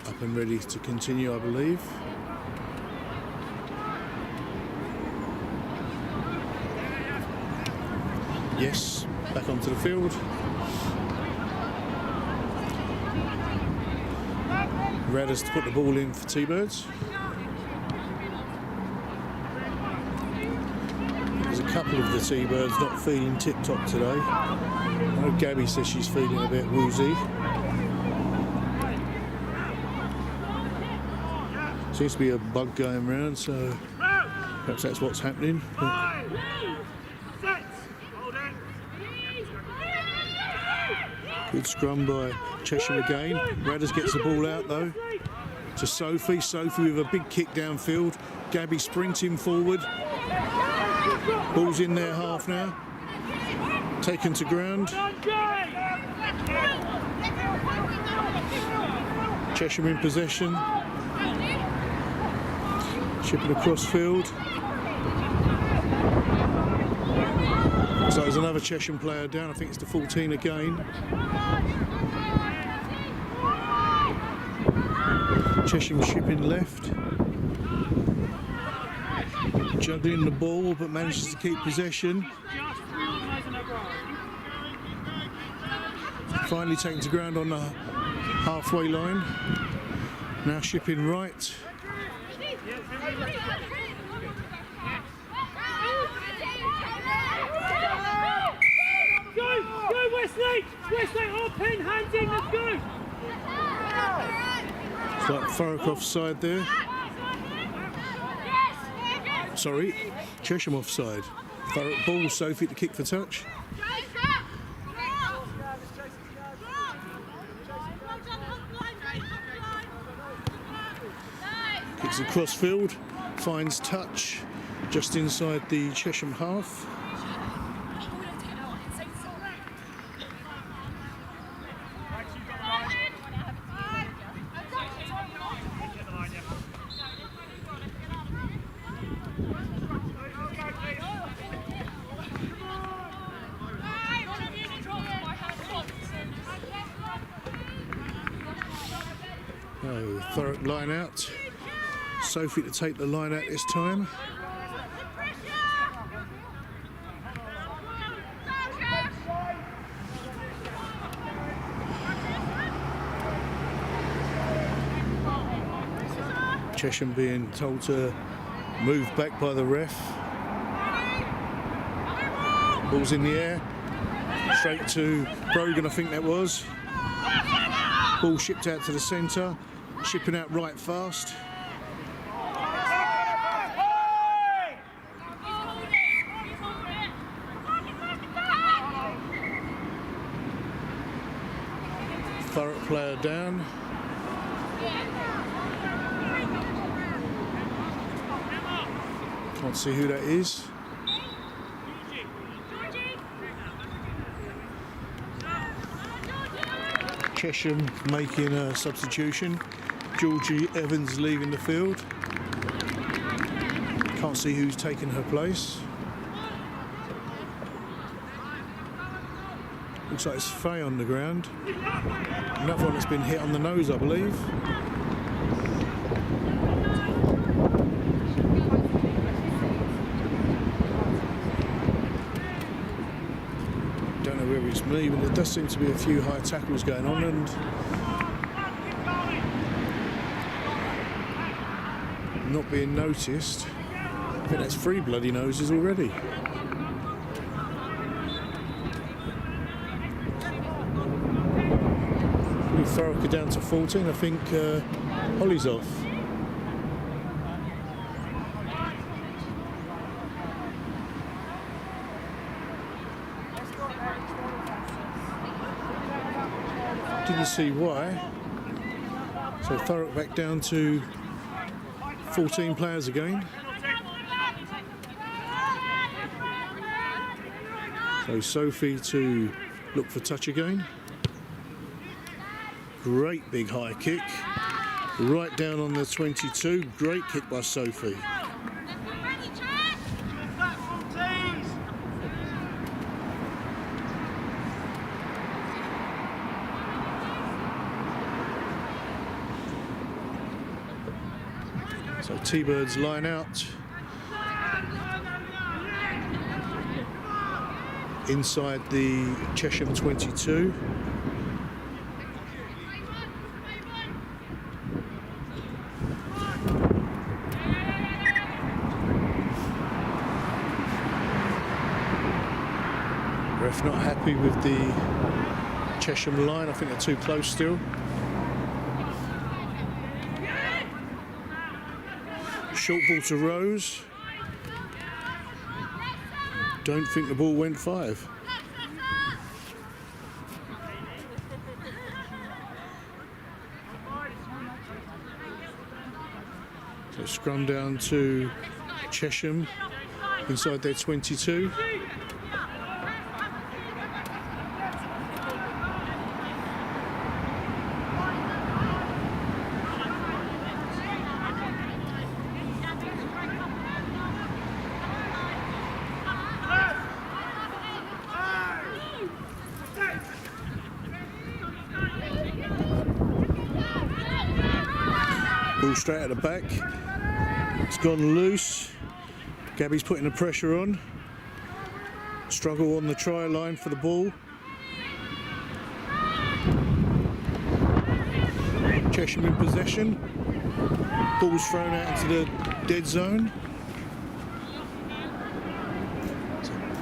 Up and ready to continue, I believe. Yes, back onto the field. Radders to put the ball in for T-Birds. There's a couple of the T-Birds not feeling tip-top today. I know Gabby says she's feeling a bit woozy. Seems to be a bug going round, so perhaps that's what's happening. Good scrum by Chesham again. Radders gets the ball out though to Sophie. Sophie with a big kick downfield. Gabby sprinting forward. Ball's in their half now. Taken to ground. Chesham in possession. Chipping across field. So there's another Chesham player down. I think it's the 14 again. Chesham shipping left. Juggling the ball but manages to keep possession. Finally taken to ground on the halfway line. Now shipping right. Go Wesley! Wesley, open, hands in, let's go! It's like Thurrock offside there. Sorry, Chesham offside. Thurrock ball, Sophie to kick for touch. Kicks across field, finds touch just inside the Chesham half. Thurrock line out. Sophie to take the line out this time. Chesham being told to move back by the ref. Ball's in the air. Straight to Brogan, I think that was. Ball shipped out to the centre. Shipping out right fast. Thurrock player down. Can't see who that is. Chesham making a substitution. Georgie Evans leaving the field. Can't see who's taken her place. Looks like it's Faye on the ground. Another one that's been hit on the nose, I believe. Don't know whether it's me, but there does seem to be a few high tackles going on, and not being noticed. I think that's 3 bloody noses already. Thurrock are down to 14. I think Holly's off. Didn't see why. So Thurrock back down to 14 players again. So Sophie to look for touch again. Great big high kick. Right down on the 22. Great kick by Sophie. So T-Birds line out. Inside the Chesham 22. Ref not happy with the Chesham line. I think they're too close still. Short ball to Rose. Don't think the ball went 5. So scrum down to Chesham inside their 22. Ball straight at the back. It's gone loose. Gabby's putting the pressure on. Struggle on the try line for the ball. Chesham in possession. Ball's thrown out into the dead zone.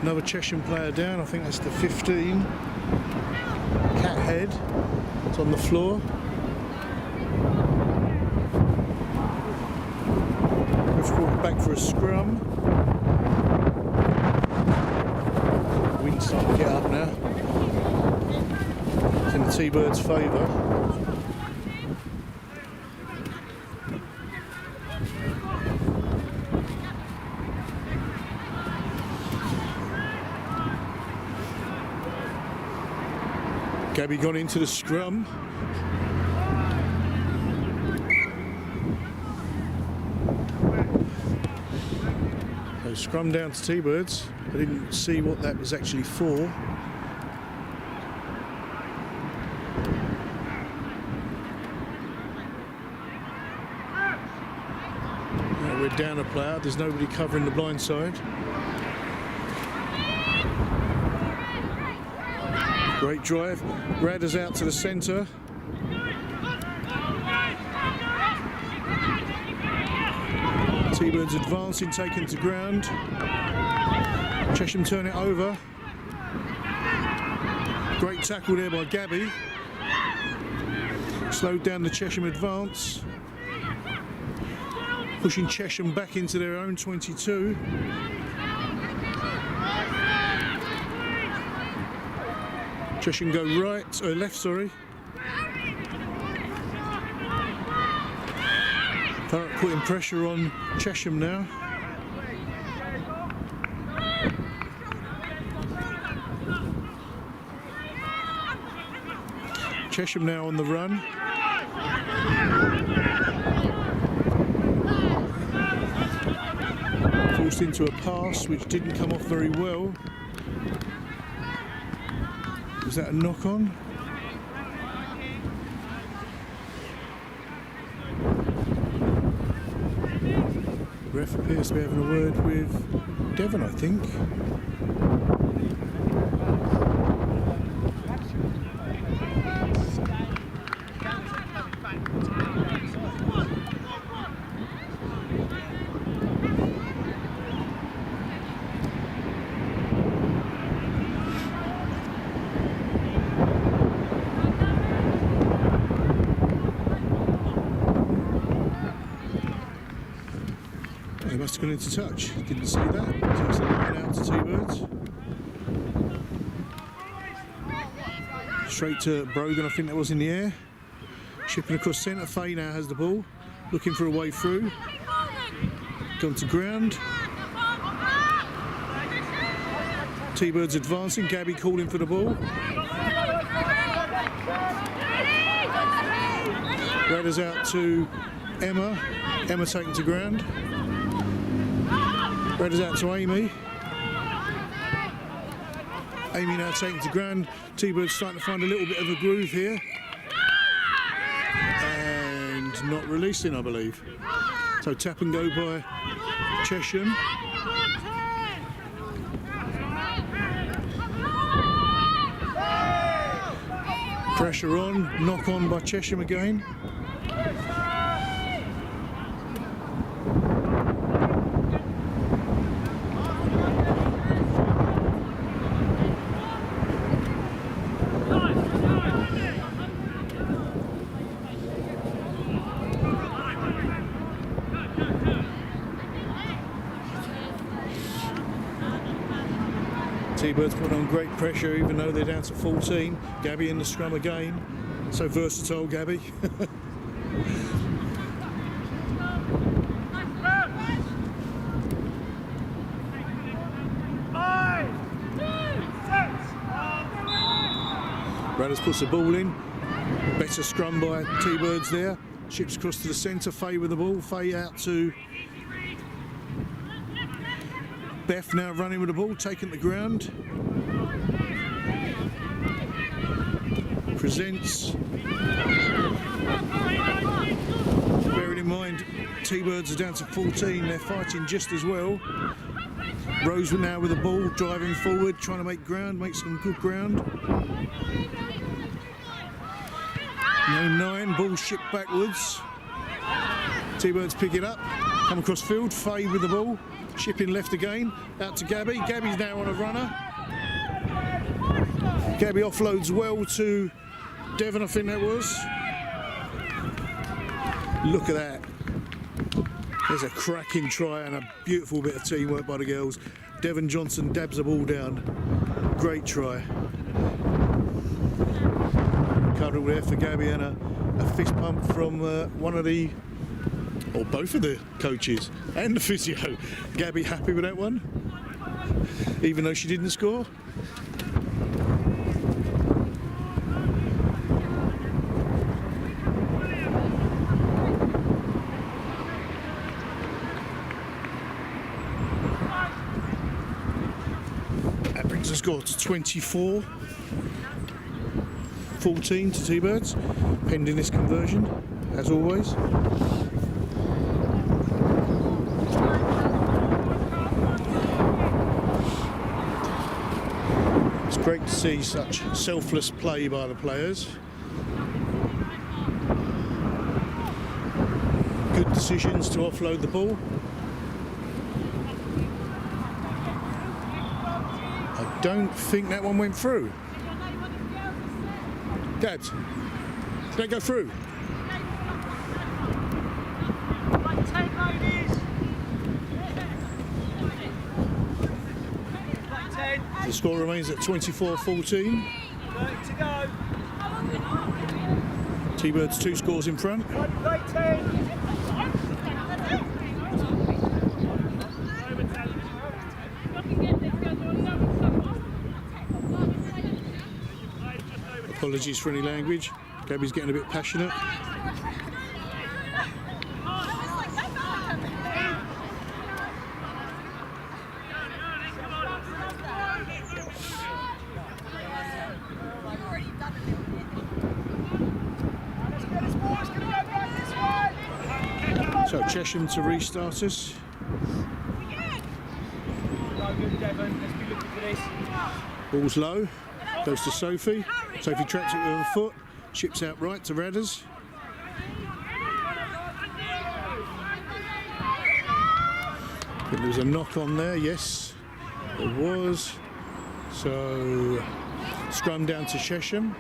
Another Chesham player down. I think that's the 15. Cat head. It's on the floor. Back for a scrum. Wind's starting to get up now. It's in the T-Birds' favour. Gabby gone into the scrum. Scrum down to T-Birds. I didn't see what that was actually for. down a player. There's nobody covering the blind side. Great drive. Radders out to the centre. T-Birds advancing, taken to ground. Chesham turn it over. Great tackle there by Gabby. Slowed down the Chesham advance. Pushing Chesham back into their own 22. Chesham go right, or left, sorry. Thurrock putting pressure on Chesham now. Chesham now on the run. Forced into a pass which didn't come off very well. Was that a knock on? Ref appears to be having a word with Devon, I think. They must have gone into touch. Didn't see that. So it's a line out to T-Birds. Straight to Brogan, I think that was in the air. Shipping across centre. Faye now has the ball. Looking for a way through. Gone to ground. T-Birds advancing. Gabby calling for the ball. Radders out to Emma. Emma taken to ground. Radders out to Amy. Amy now taken to ground. T-Birds starting to find a little bit of a groove here. And not releasing, I believe. So tap and go by Chesham. Pressure on, knock on by Chesham again. T-Birds put on great pressure even though they're down to 14. Gabby in the scrum again. So versatile, Gabby. Radders puts the ball in. Better scrum by T-Birds there. Ships across to the centre. Faye with the ball. Faye out to Beth now running with the ball, taking the ground. Presents. Bearing in mind, T-Birds are down to 14. They're fighting just as well. Rose now with the ball, driving forward, trying to make ground, make some good ground. No 9, ball shipped backwards. T-Birds pick it up, come across field, Faye with the ball. Shipping left again, out to Gabby. Gabby's now on a runner. Gabby offloads well to Devon, I think that was. Look at that. There's a cracking try and a beautiful bit of teamwork by the girls. Devon Johnson dabs the ball down. Great try. Cuddle there for Gabby and a fist pump from one of the, or both of the coaches and the physio. Gabby happy with that one, even though she didn't score. That brings the score to 24. 14 to T-Birds, pending this conversion, as always. Great to see such selfless play by the players. Good decisions to offload the ball. I don't think that one went through. Gabs, did that go through? The score remains at 24-14. T-Birds 2 scores in front. Apologies for any language. Gabby's getting a bit passionate. So Chesham to restart us. Ball's low, goes to Sophie. Sophie traps it with her foot, chips out right to Radders. I think there was a knock on there, yes, there was. So scrum down to Chesham.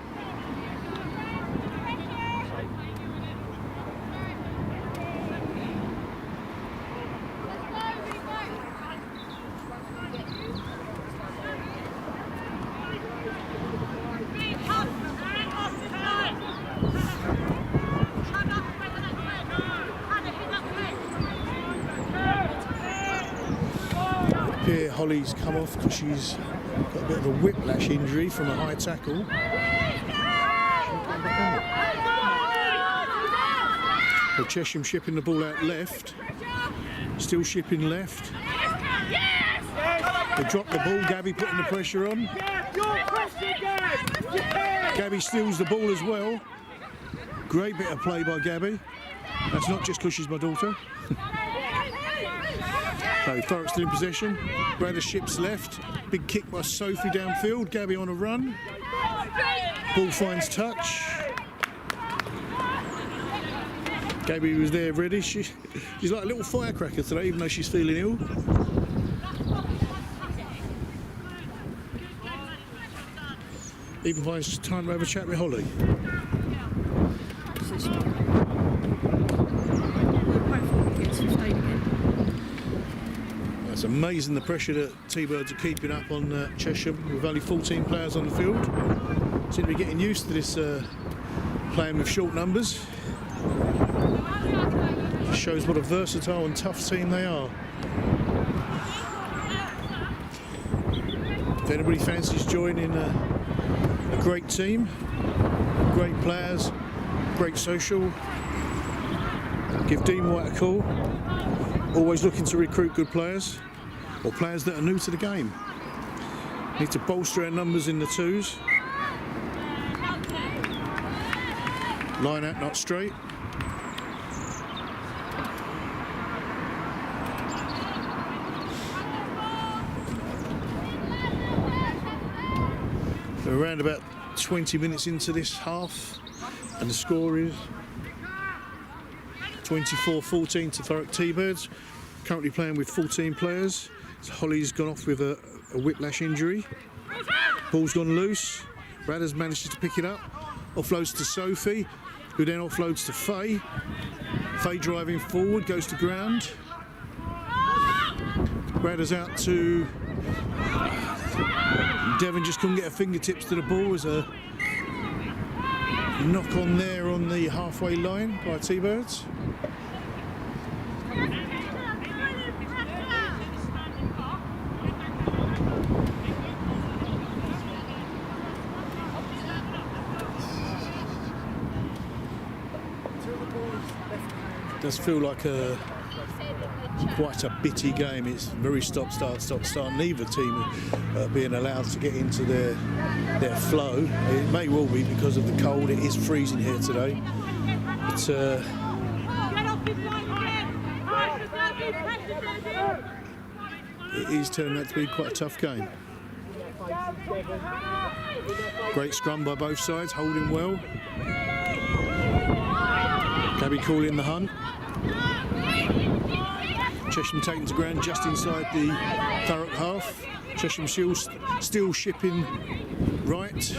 Here Holly's come off because she's got a bit of a whiplash injury from a high tackle. So Chesham shipping the ball out left, still shipping left. They drop the ball, Gabby putting the pressure on. Gabby steals the ball as well. Great bit of play by Gabby. That's not just because she's my daughter. So Thurrock still in possession. Radders ships left. Big kick by Sophie downfield. Gabby on a run. Ball finds touch. Gabby was there ready. She's like a little firecracker today, even though she's feeling ill. Even finds time to have a chat with Holly. It's amazing the pressure that T-Birds are keeping up on Chesham with only 14 players on the field. Seem to be getting used to this playing with short numbers. Shows what a versatile and tough team they are. If anybody fancies joining a great team, great players, great social, give Dean White a call. Always looking to recruit good players or players that are new to the game. Need to bolster our numbers in the twos. Line out not straight. We're around about 20 minutes into this half and the score is 24-14 to Thurrock T-Birds. Currently playing with 14 players. So Holly's gone off with a whiplash injury. Ball's gone loose. Radders manages to pick it up. Offloads to Sophie, who then offloads to Faye. Faye driving forward, goes to ground. Radders out to Devon, just couldn't get her fingertips to the ball. As a knock on there on the halfway line by T-Birds. Does feel like quite a bitty game. It's very stop start. Neither team being allowed to get into their flow. It may well be because of the cold. It is freezing here today. But it is turning out to be quite a tough game. Great scrum by both sides, holding well. Gabby calling the hunt. Chesham taken to ground just inside the Thurrock half. Chesham still shipping right.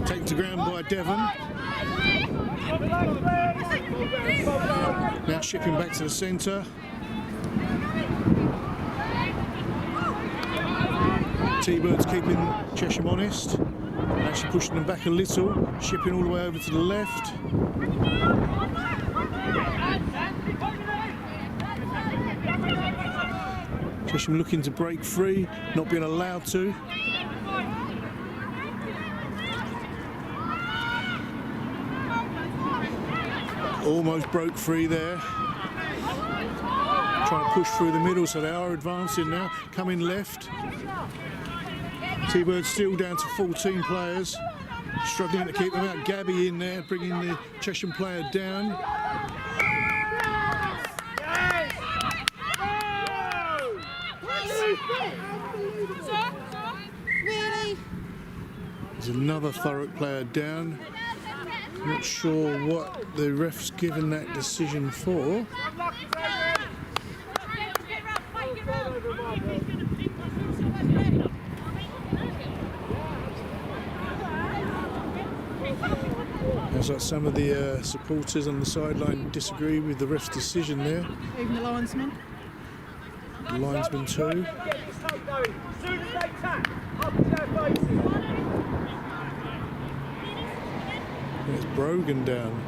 Taken to ground by Devon. Now shipping back to the centre. T-Birds keeping Chesham honest. Actually pushing them back a little. Shipping all the way over to the left. Chesham looking to break free, not being allowed to. Almost broke free there. Trying to push through the middle, so they are advancing now. Coming left. T-Birds still down to 14 players. Struggling to keep them out. Gabby in there, bringing the Chesham player down. There's another Thurrock player down. Not sure what the ref's given that decision for. There's like some of the supporters on the sideline disagree with the ref's decision there. Even the linesman. The linesman too. There's Brogan down.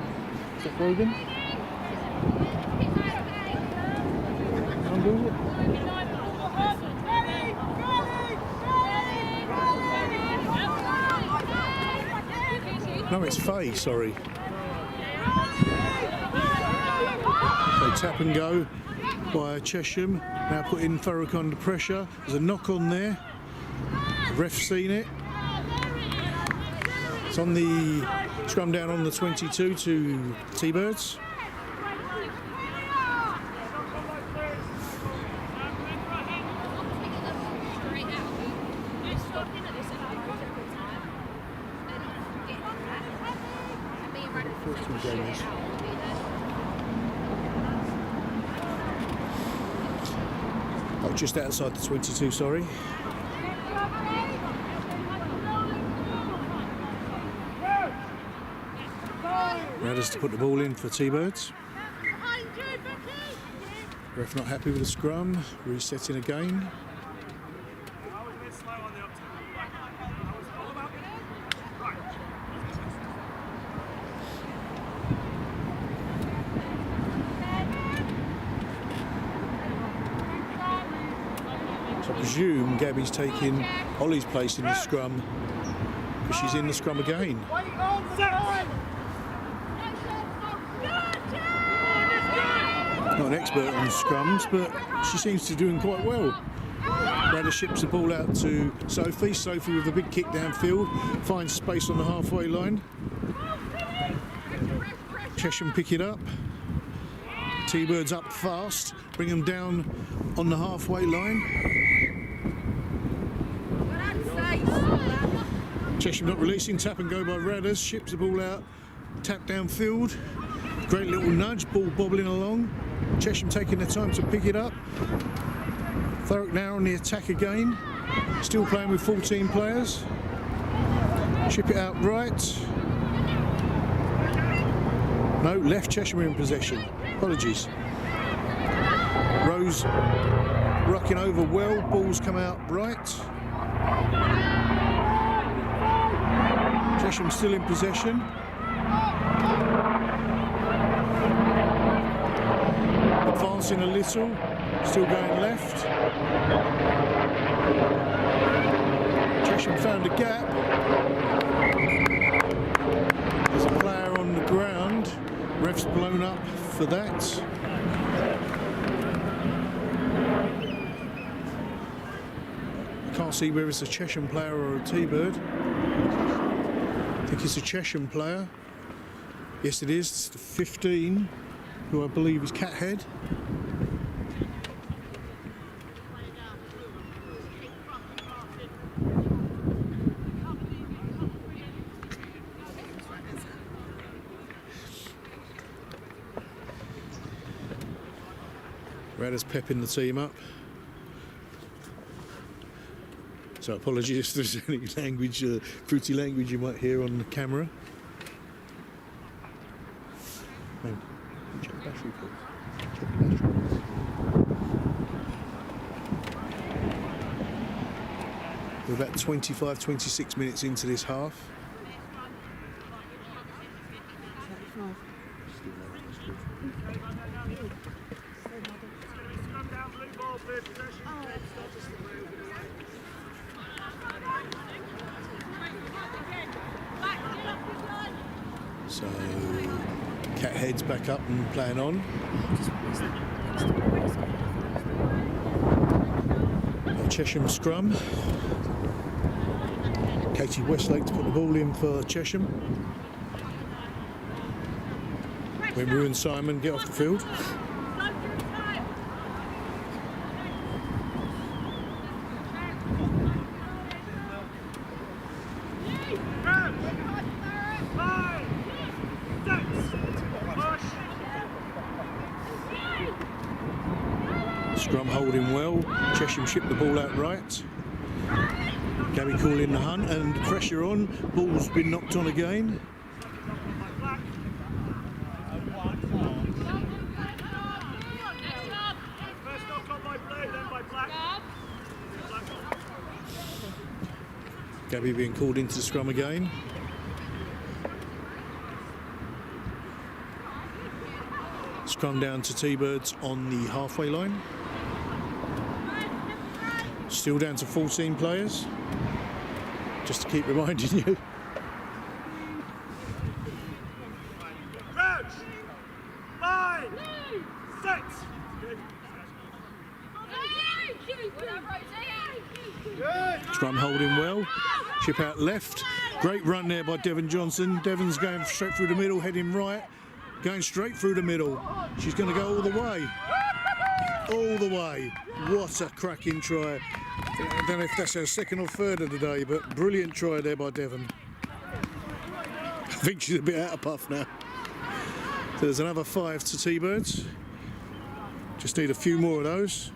Is that Brogan? No, it's Faye, sorry. So tap and go by Chesham. Now putting Thurrock under pressure. There's a knock on there. The ref's seen it. It's on the scrum down on the 22 to T-Birds. Oh, just outside the 22, sorry. Now just to put the ball in for T-Birds. Ref not happy with the scrum, resetting again. So I presume Gabby's taking Ollie's place in the scrum because she's in the scrum again. Not an expert on scrums, but she seems to be doing quite well. Radder ships the ball out to Sophie. Sophie with a big kick downfield, finds space on the halfway line. Chesham pick it up. T-Birds up fast, bring them down on the halfway line. Chesham not releasing, tap and go by Radders, ships the ball out, tap downfield. Great little nudge, ball bobbling along. Chesham taking their time to pick it up. Thurrock now on the attack again. Still playing with 14 players. Chip it out right. No, left. Chesham in possession. Apologies. Rose rocking over well. Balls come out right. Chesham still in possession. Advancing a little, still going left. Chesham found a gap. There's a player on the ground. Ref's blown up for that. I can't see whether it's a Chesham player or a T-Bird. I think it's a Chesham player. Yes, it is. It's the 15. Who I believe is Cathead. crowd is pepping the team up. So apologies if there's any language, fruity language you might hear on the camera. Check the battery, please. Check the battery. We're about 25, 26 minutes into this half. 35. So Cat heads back up and playing on. Chesham scrum. Katie Westlake to put the ball in for Chesham. When Rue and Simon get off the field. Scrum holding well. Chesham shipped the ball out right. Gabby calling the hunt and pressure on. Ball's been knocked on again. Gabby being called into the scrum again. Scrum down to T-Birds on the halfway line. Still down to 14 players. Just to keep reminding you. Crouch! Line! Set! Scrum holding well. Chip out left. Great run there by Devon Johnson. Devon's going straight through the middle, heading right. Going straight through the middle. She's going to go all the way. All the way. What a cracking try. I don't know if that's her second or third of the day, but brilliant try there by Devon. I think she's a bit out of puff now. So there's another 5 to T-Birds. Just need a few more of those.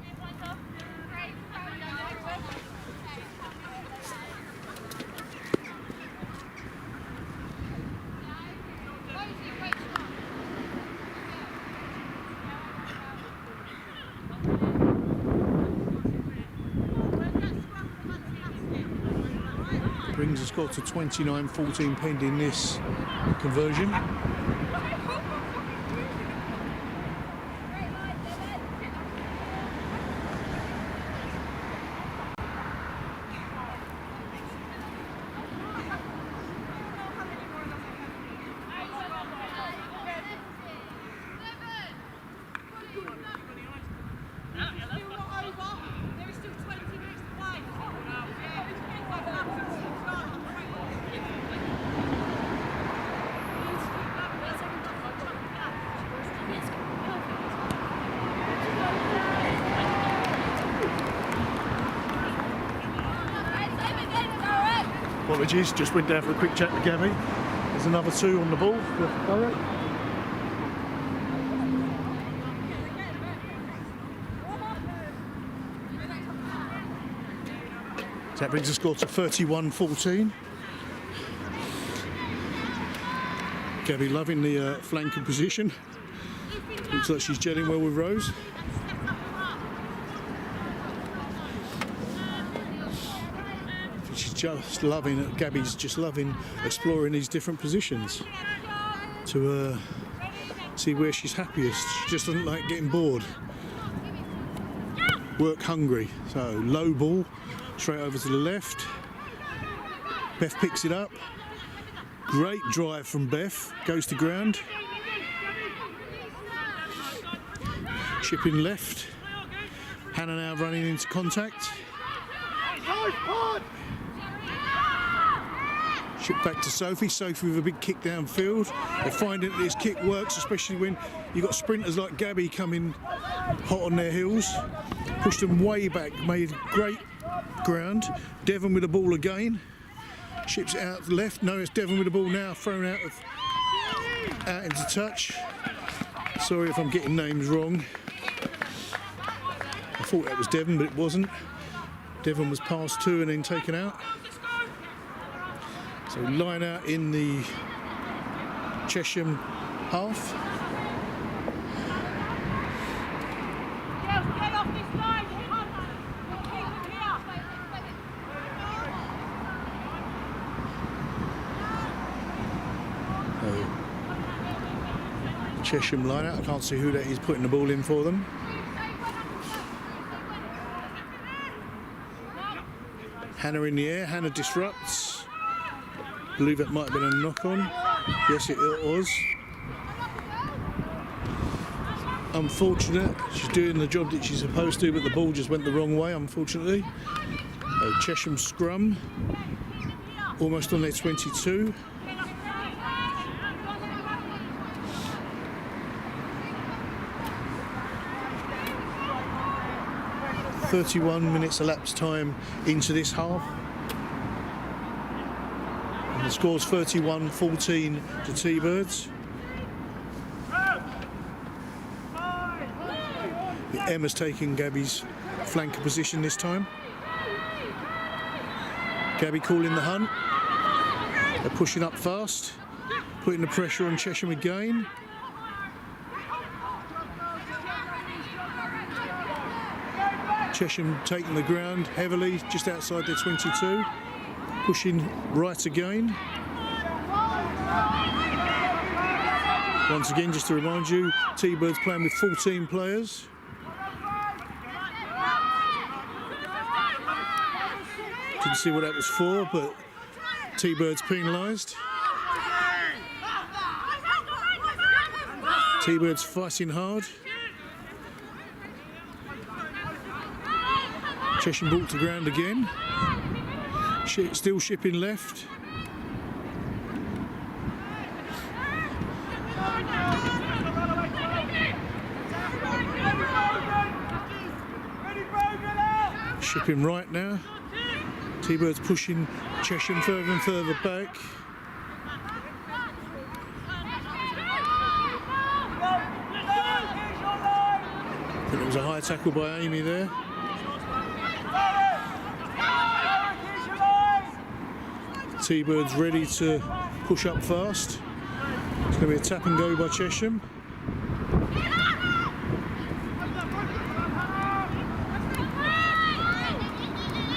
Brings the score to 29-14 pending this conversion. Apologies, just went down for a quick chat with Gabby. There's another 2 on the ball for Thurrock. So that brings the score to 31-14. Gabby loving the flanking position. Looks like she's gelling well with Rose. Just loving, Gabby's just loving exploring these different positions to see where she's happiest. She just doesn't like getting bored. Work hungry. So low ball, straight over to the left. Beth picks it up. Great drive from Beth, goes to ground. Chipping left. Hannah now running into contact. Chip back to Sophie. Sophie with a big kick downfield. They're finding that this kick works, especially when you've got sprinters like Gabby coming hot on their heels. Pushed them way back, made great ground. Devon with the ball again. Chips it out left. No, it's Devon with the ball now, thrown out into touch. Sorry if I'm getting names wrong. thought that was Devon, but it wasn't. Devon was passed to and then taken out. So line out in the Chesham half. Chesham line out. I can't see who that is putting the ball in for them. Hannah in the air. Hannah disrupts. I believe it might have been a knock on. Yes, it was. Unfortunate. She's doing the job that she's supposed to, but the ball just went the wrong way, unfortunately. Chesham scrum. Almost on their 22. 31 minutes elapsed time into this half. And the score's 31-14 to T-Birds. Emma's taking Gabby's flanker position this time. Gabby calling the hunt. They're pushing up fast, putting the pressure on Chesham again. Chesham taking the ground heavily, just outside their 22. Pushing right again. Once again, just to remind you, T-Birds playing with 14 players. Didn't see what that was for, but T-Birds penalised. T-Birds fighting hard. Chesham ball to ground again. Still shipping left. Shipping right now. T-Birds pushing Chesham further and further back. I think it was a high tackle by Amy there. T-Birds ready to push up fast. It's going to be a tap and go by Chesham.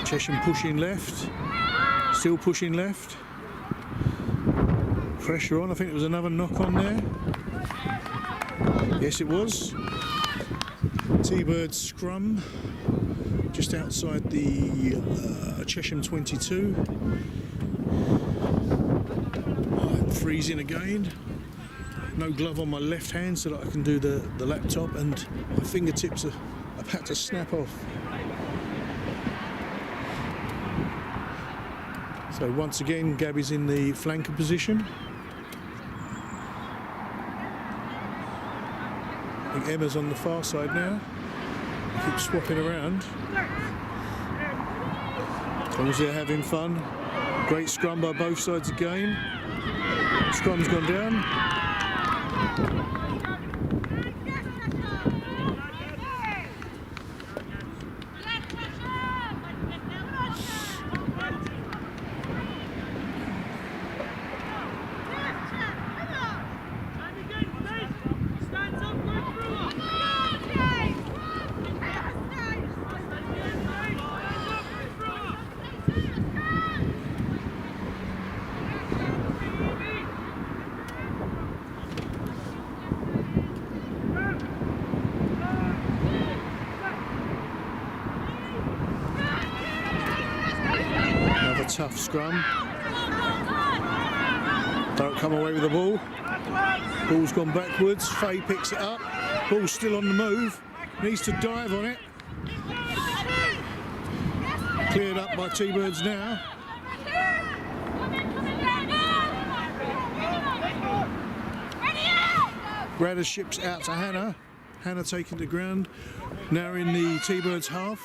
Chesham pushing left, still pushing left. Pressure on, I think there was another knock on there. Yes, it was. T-Birds scrum, just outside the Chesham 22. I'm freezing again. No glove on my left hand so that I can do the laptop, and my fingertips are about to snap off. So once again, Gabby's in the flanker position. I think Emma's on the far side now. Keep swapping around. As long as they're having fun. Great scrum by both sides again. Scrum's gone down. Tough scrum. Don't come away with the ball. Ball's gone backwards. Faye picks it up. Ball's still on the move. Needs to dive on it. Cleared up by T-Birds now. Radder ships out to Hannah. Hannah taking the ground. Now in the T-Birds half.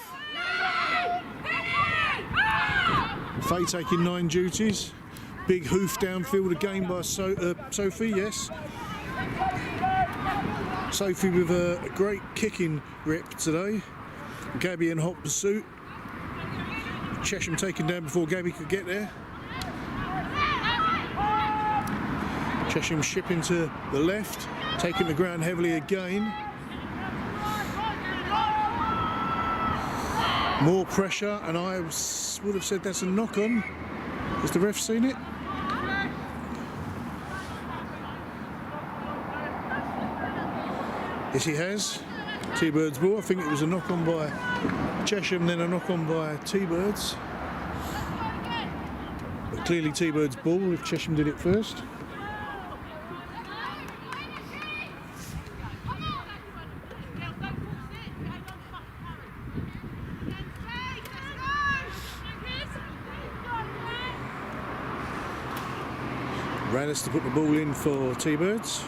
Faye taking 9 duties. Big hoof downfield again by Sophie, yes. Sophie with a great kicking rip today. Gabby in hot pursuit. Chesham taken down before Gabby could get there. Chesham shipping to the left, taking the ground heavily again. More pressure, and I would have said that's a knock-on. Has the ref seen it? Yes, he has. T-Birds ball. I think it was a knock-on by Chesham, then a knock-on by T-Birds. But clearly T-Birds ball if Chesham did it first. Radis to put the ball in for T-Birds.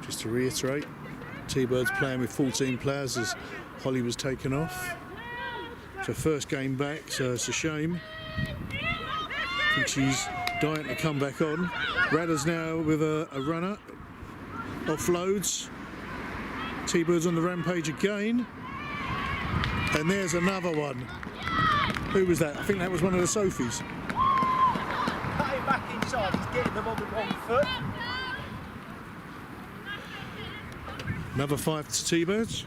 Just to reiterate, T-Birds playing with 14 players as Holly was taken off. It's her first game back, so it's a shame. I think she's dying to come back on. Radis now with a runner. Offloads. T-Birds on the rampage again. And there's another one. Who was that? I think that was one of the Sophies. Cutting back inside, he's getting them on the wrong foot. Another 5 to T-Birds.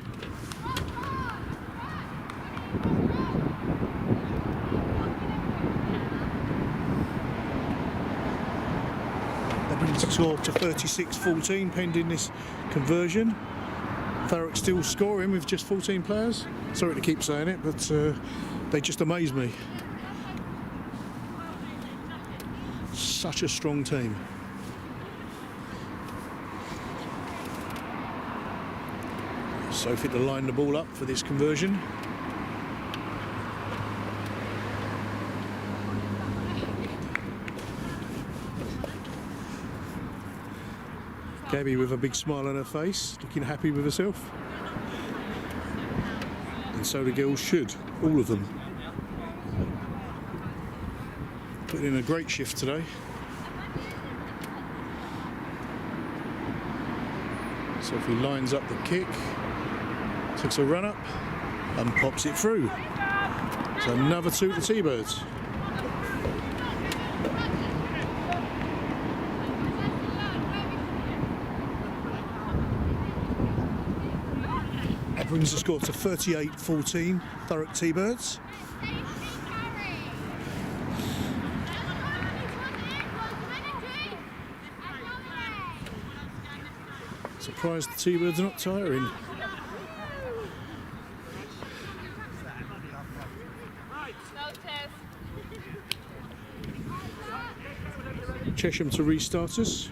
That brings the score to 36-14 pending this conversion. Thurrock still scoring with just 14 players. Sorry to keep saying it, but they just amaze me. Such a strong team. Sophie to line the ball up for this conversion. Gabby with a big smile on her face, looking happy with herself. And so the girls should, all of them. Put in a great shift today. Sophie lines up the kick. Takes a run up and pops it through. So another 2 to T-Birds. That brings the score to 38-14, Thurrock T-Birds. Surprised the T-Birds are not tiring. Chesham to restart us.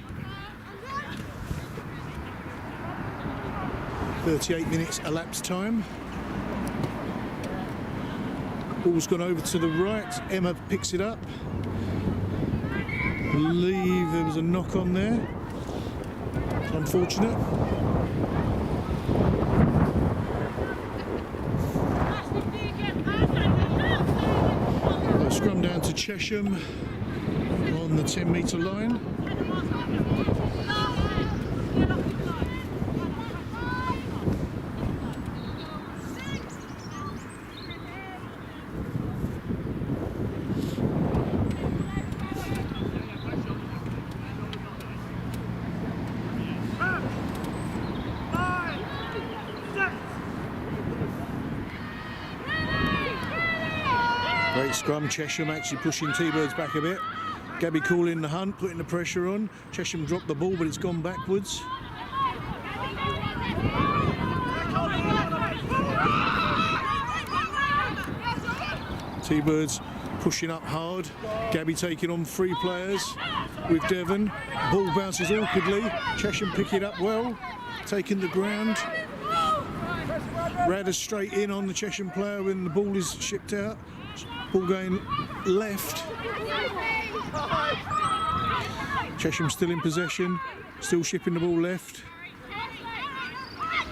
38 minutes elapsed time. Ball's gone over to the right. Emma picks it up. I believe there was a knock on there. Unfortunate. A scrum down to Chesham on the 10-metre line. Great scrum, Chesham actually pushing T-Birds back a bit. Gabby calling the hunt, putting the pressure on. Chesham dropped the ball, but it's gone backwards. T-Birds pushing up hard. Gabby taking on 3 players with Devon. Ball bounces awkwardly. Chesham pick it up well, taking the ground. Radis straight in on the Chesham player when the ball is shipped out. Ball going left. Chesham still in possession, still shipping the ball left.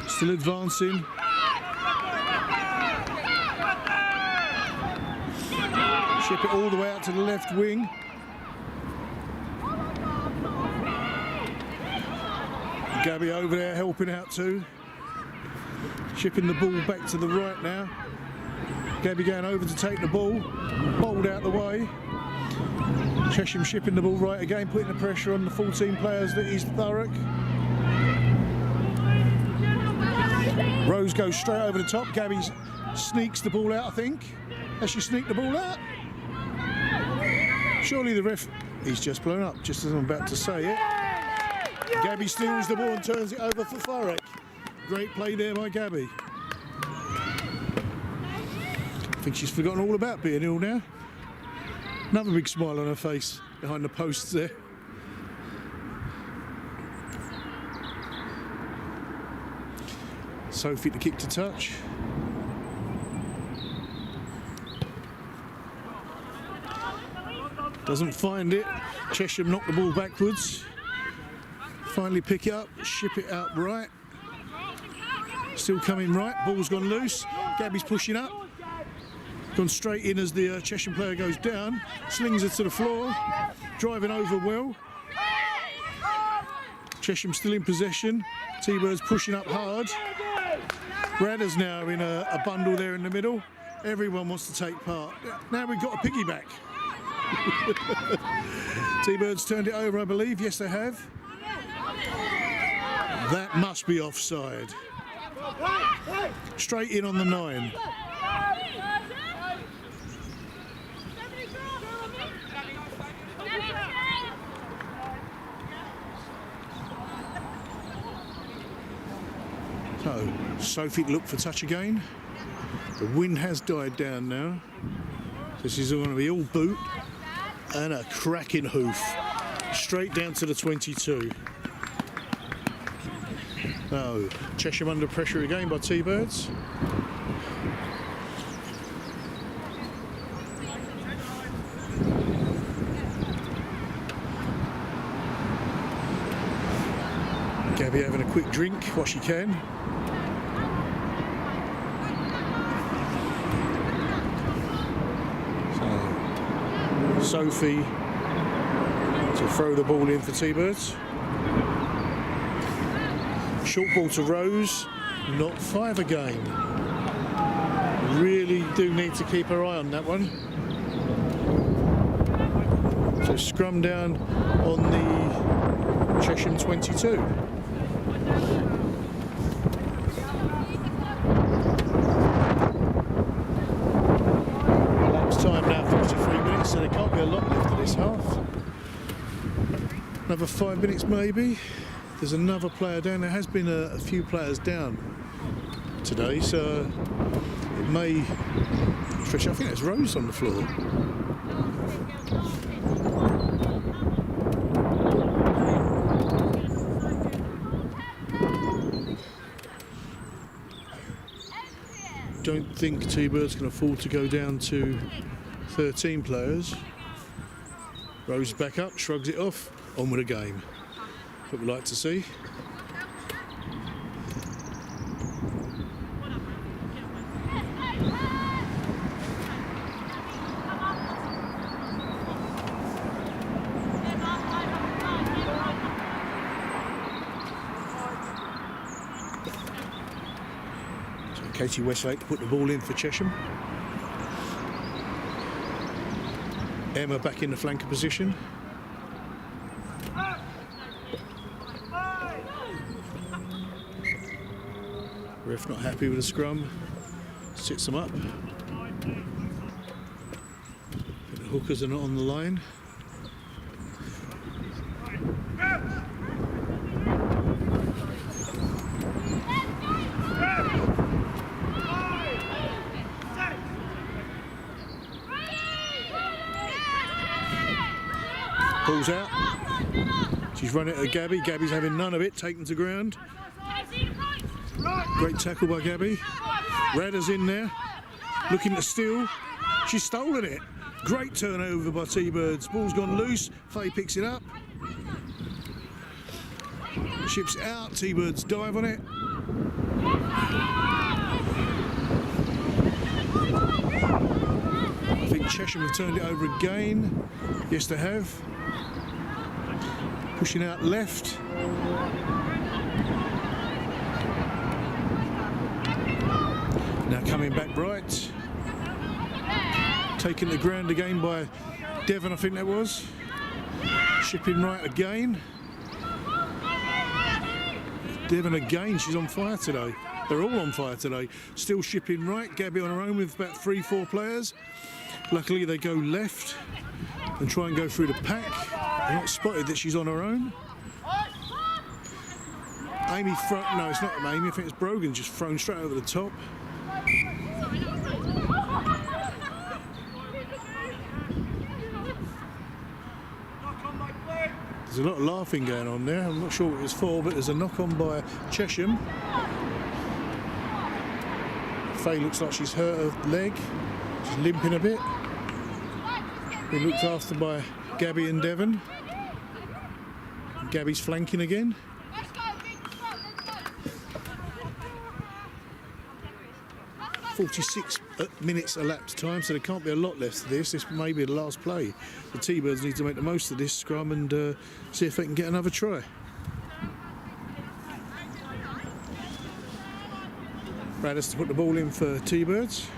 Still advancing. Ship it all the way out to the left wing. Gabby over there helping out too. Shipping the ball back to the right now. Gabby going over to take the ball. Bowled out the way. Chesham shipping the ball right again, putting the pressure on the 14 players that is Thurrock. Rose goes straight over the top. Gabby sneaks the ball out, I think. Has she sneaked the ball out? Surely the ref... He's just blown up, just as I'm about to say it. Gabby steals the ball and turns it over for Thurrock. Great play there by Gabby. I think she's forgotten all about being ill now. Another big smile on her face behind the posts there. Sophie to kick to touch. Doesn't find it. Chesham knocked the ball backwards. Finally pick it up, ship it out right. Still coming right, ball's gone loose. Gabby's pushing up. Gone straight in as the Chesham player goes down. Slings her to the floor. Driving over well. Chesham still in possession. T-Birds pushing up hard. Radder's now in a bundle there in the middle. Everyone wants to take part. Now we've got a piggyback. T-Birds turned it over, I believe. Yes, they have. That must be offside. Straight in on the 9. So, Sophie look for touch again. The wind has died down now. This is going to be all boot and a cracking hoof. Straight down to the 22. No, Chesham under pressure again by T-Birds. Gabby having a quick drink while she can. So, Sophie to throw the ball in for T-Birds. Short ball to Rose, not 5 again. Really do need to keep her eye on that one. So scrum down on the Chesham 22. Lapse time now 43 minutes, so there can't be a lot left of this half. Another 5 minutes maybe. There's another player down. There has been a few players down today, so it may stretch. I think there's Rose on the floor. Don't think T-Birds can afford to go down to 13 players. Rose back up, shrugs it off, on with the game. What we like to see. So Katie Westlake to put the ball in for Chesham. Emma back in the flanker position. Ref not happy with the scrum, sits them up. But the hookers are not on the line. Ball's out. She's run it at Gabby. Gabby's having none of it, taken to ground. Great tackle by Gabby. Radder's in there, looking to steal. She's stolen it. Great turnover by T-Birds. Ball's gone loose. Faye picks it up. Ships out. T-Birds dive on it. I think Chesham have turned it over again. Yes, they have. Pushing out left. Now coming back right. Taking the ground again by Devon, I think that was. Shipping right again. Devon again, she's on fire today. They're all on fire today. Still shipping right. Gabby on her own with about 3-4 players. Luckily they go left and try and go through the pack. They're not spotted that she's on her own. Amy, no, it's not Amy, I think it's Brogan just thrown straight over the top. There's a lot of laughing going on there. I'm not sure what it's for, but there's a knock on by Chesham. Faye looks like she's hurt her leg. She's limping a bit. Being looked after by Gabby and Devon. Gabby's flanking again. Let's go, 46 minutes elapsed time, so there can't be a lot left of this. This may be the last play. The T-Birds need to make the most of this scrum and see if they can get another try. Radders to put the ball in for T-Birds.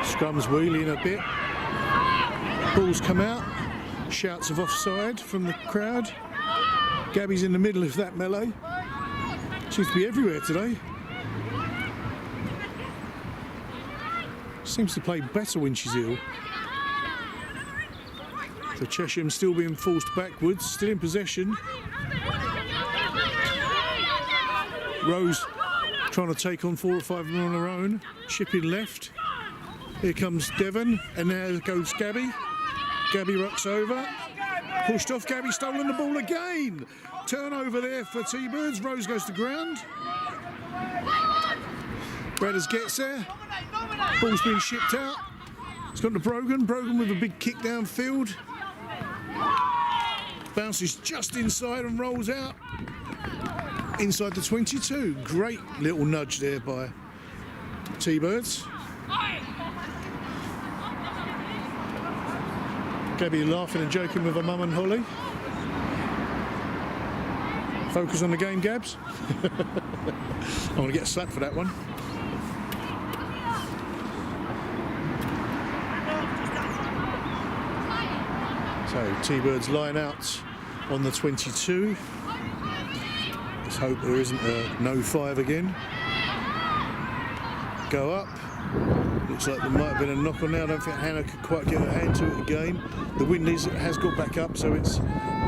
Scrum's wheeling a bit. Balls come out. Shouts of offside from the crowd. Gabby's in the middle of that melee. Seems to be everywhere today. Seems to play better when she's ill. So Chesham still being forced backwards, still in possession. Rose trying to take on 4 or 5 men on her own. Shipping left. Here comes Devon, and there goes Gabby. Gabby rucks over. Pushed off, Gabby stolen the ball again. Turnover there for T-Birds. Rose goes to ground. Radders gets there. Ball's been shipped out. It's gone to Brogan. Brogan with a big kick downfield. Bounces just inside and rolls out. Inside the 22. Great little nudge there by T-Birds. Gabby laughing and joking with her mum and Holly. Focus on the game, Gabs. I'm going to get slapped for that one. So T-Birds line out on the 22. Let's hope there isn't a no 5 again. Go up. Looks like there might have been a knock on there. I don't think Hannah could quite get her hand to it again. The wind has got back up, so it's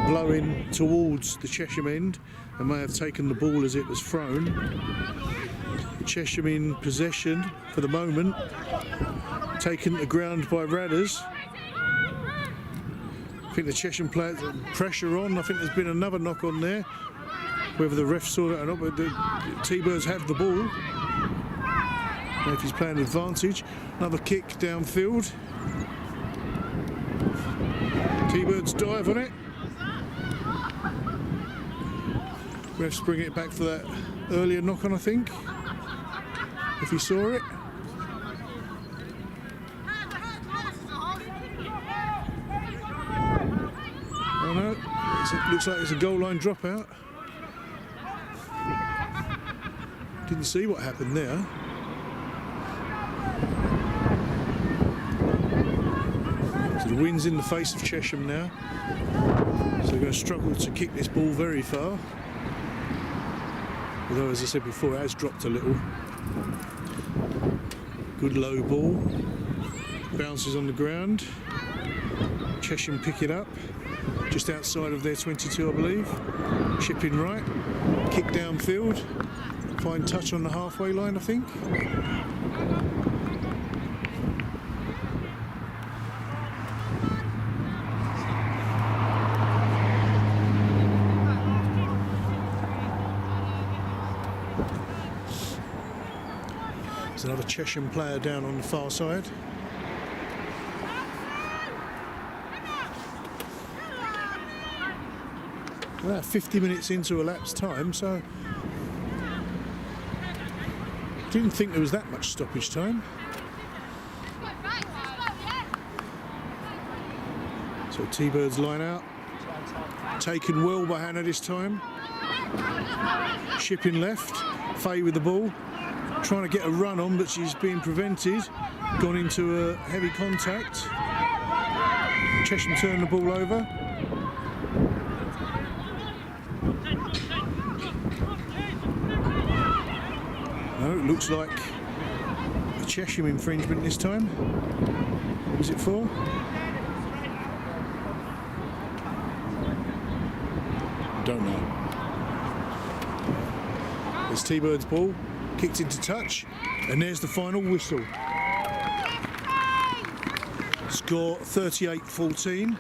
blowing towards the Chesham end and may have taken the ball as it was thrown. Chesham in possession for the moment, taken to ground by Radders. I think the Chesham players pressure on. I think there's been another knock on there. Whether the ref saw that or not, but the T-Birds have the ball. If he's playing advantage. Another kick downfield. T-Birds dive on it. Refs bring it back for that earlier knock on, I think. If he saw it. Oh no, it looks like it's a goal line dropout. Didn't see what happened there. So the wind's in the face of Chesham now. So they're going to struggle to kick this ball very far. Although, as I said before, it has dropped a little. Good low ball. Bounces on the ground. Chesham pick it up. Just outside of their 22, I believe. Shipping right. Kick downfield. Fine touch on the halfway line, I think. There's another Chesham player down on the far side. About 50 minutes into elapsed time, so didn't think there was that much stoppage time. So T-Birds line out, taken well by Hannah this time. Shipping left, Faye with the ball, trying to get a run on, but she's being prevented. Gone into a heavy contact. Chesham turned the ball over. No, it looks like a Chesham infringement this time. What was it for? Don't know. There's T-Bird's ball, kicked into touch, and there's the final whistle. Score 38-14.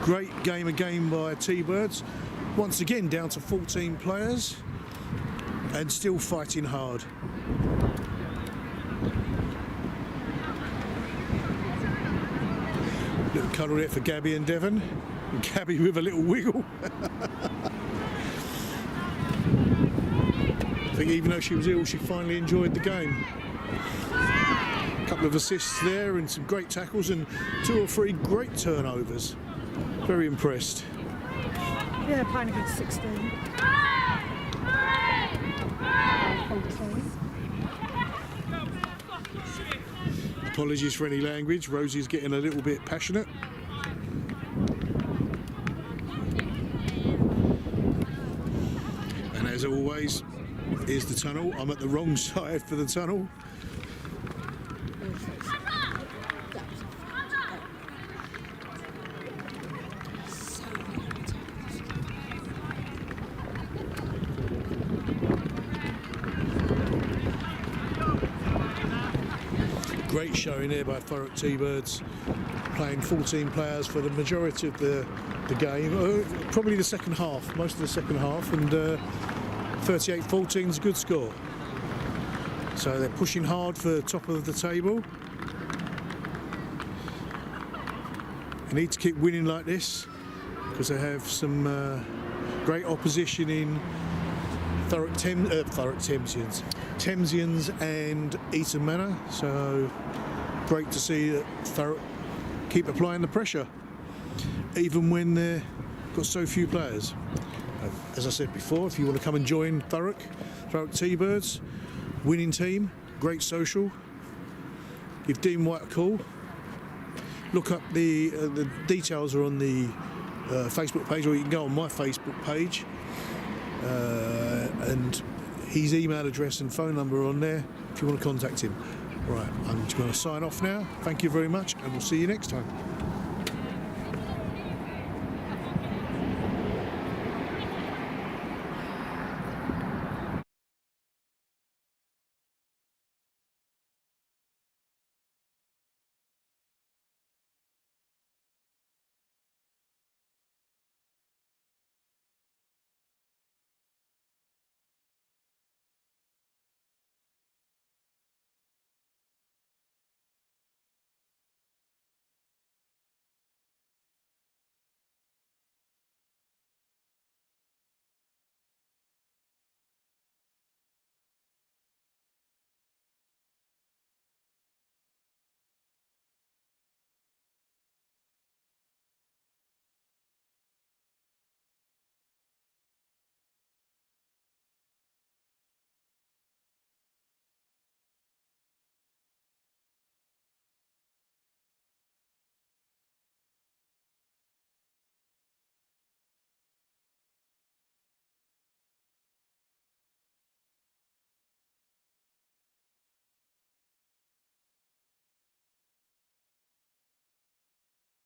Great game again by T-Birds. Once again down to 14 players and still fighting hard. Little cuddle there for Gabby and Devon. And Gabby with a little wiggle. I think even though she was ill, she finally enjoyed the game. A couple of assists there and some great tackles and 2 or 3 great turnovers. Very impressed. Yeah, playing against 16. 14. Apologies for any language. Rosie's getting a little bit passionate. And as always, here's the tunnel. I'm at the wrong side for the tunnel. Great showing there by Thurrock T-Birds, playing 14 players for the majority of the game, probably the second half, most of the second half, and 38-14 is a good score. So they're pushing hard for top of the table. They need to keep winning like this because they have some great opposition in Thamesians and Eton Manor, so great to see that Thurrock keep applying the pressure even when they've got so few players. As I said before, if you want to come and join Thurrock T-Birds, winning team, great social, give Dean White a call. Look up the details are on the Facebook page, or you can go on my Facebook page. And his email address and phone number are on there if you want to contact him. Right, I'm just going to sign off now. Thank you very much, and we'll see you next time.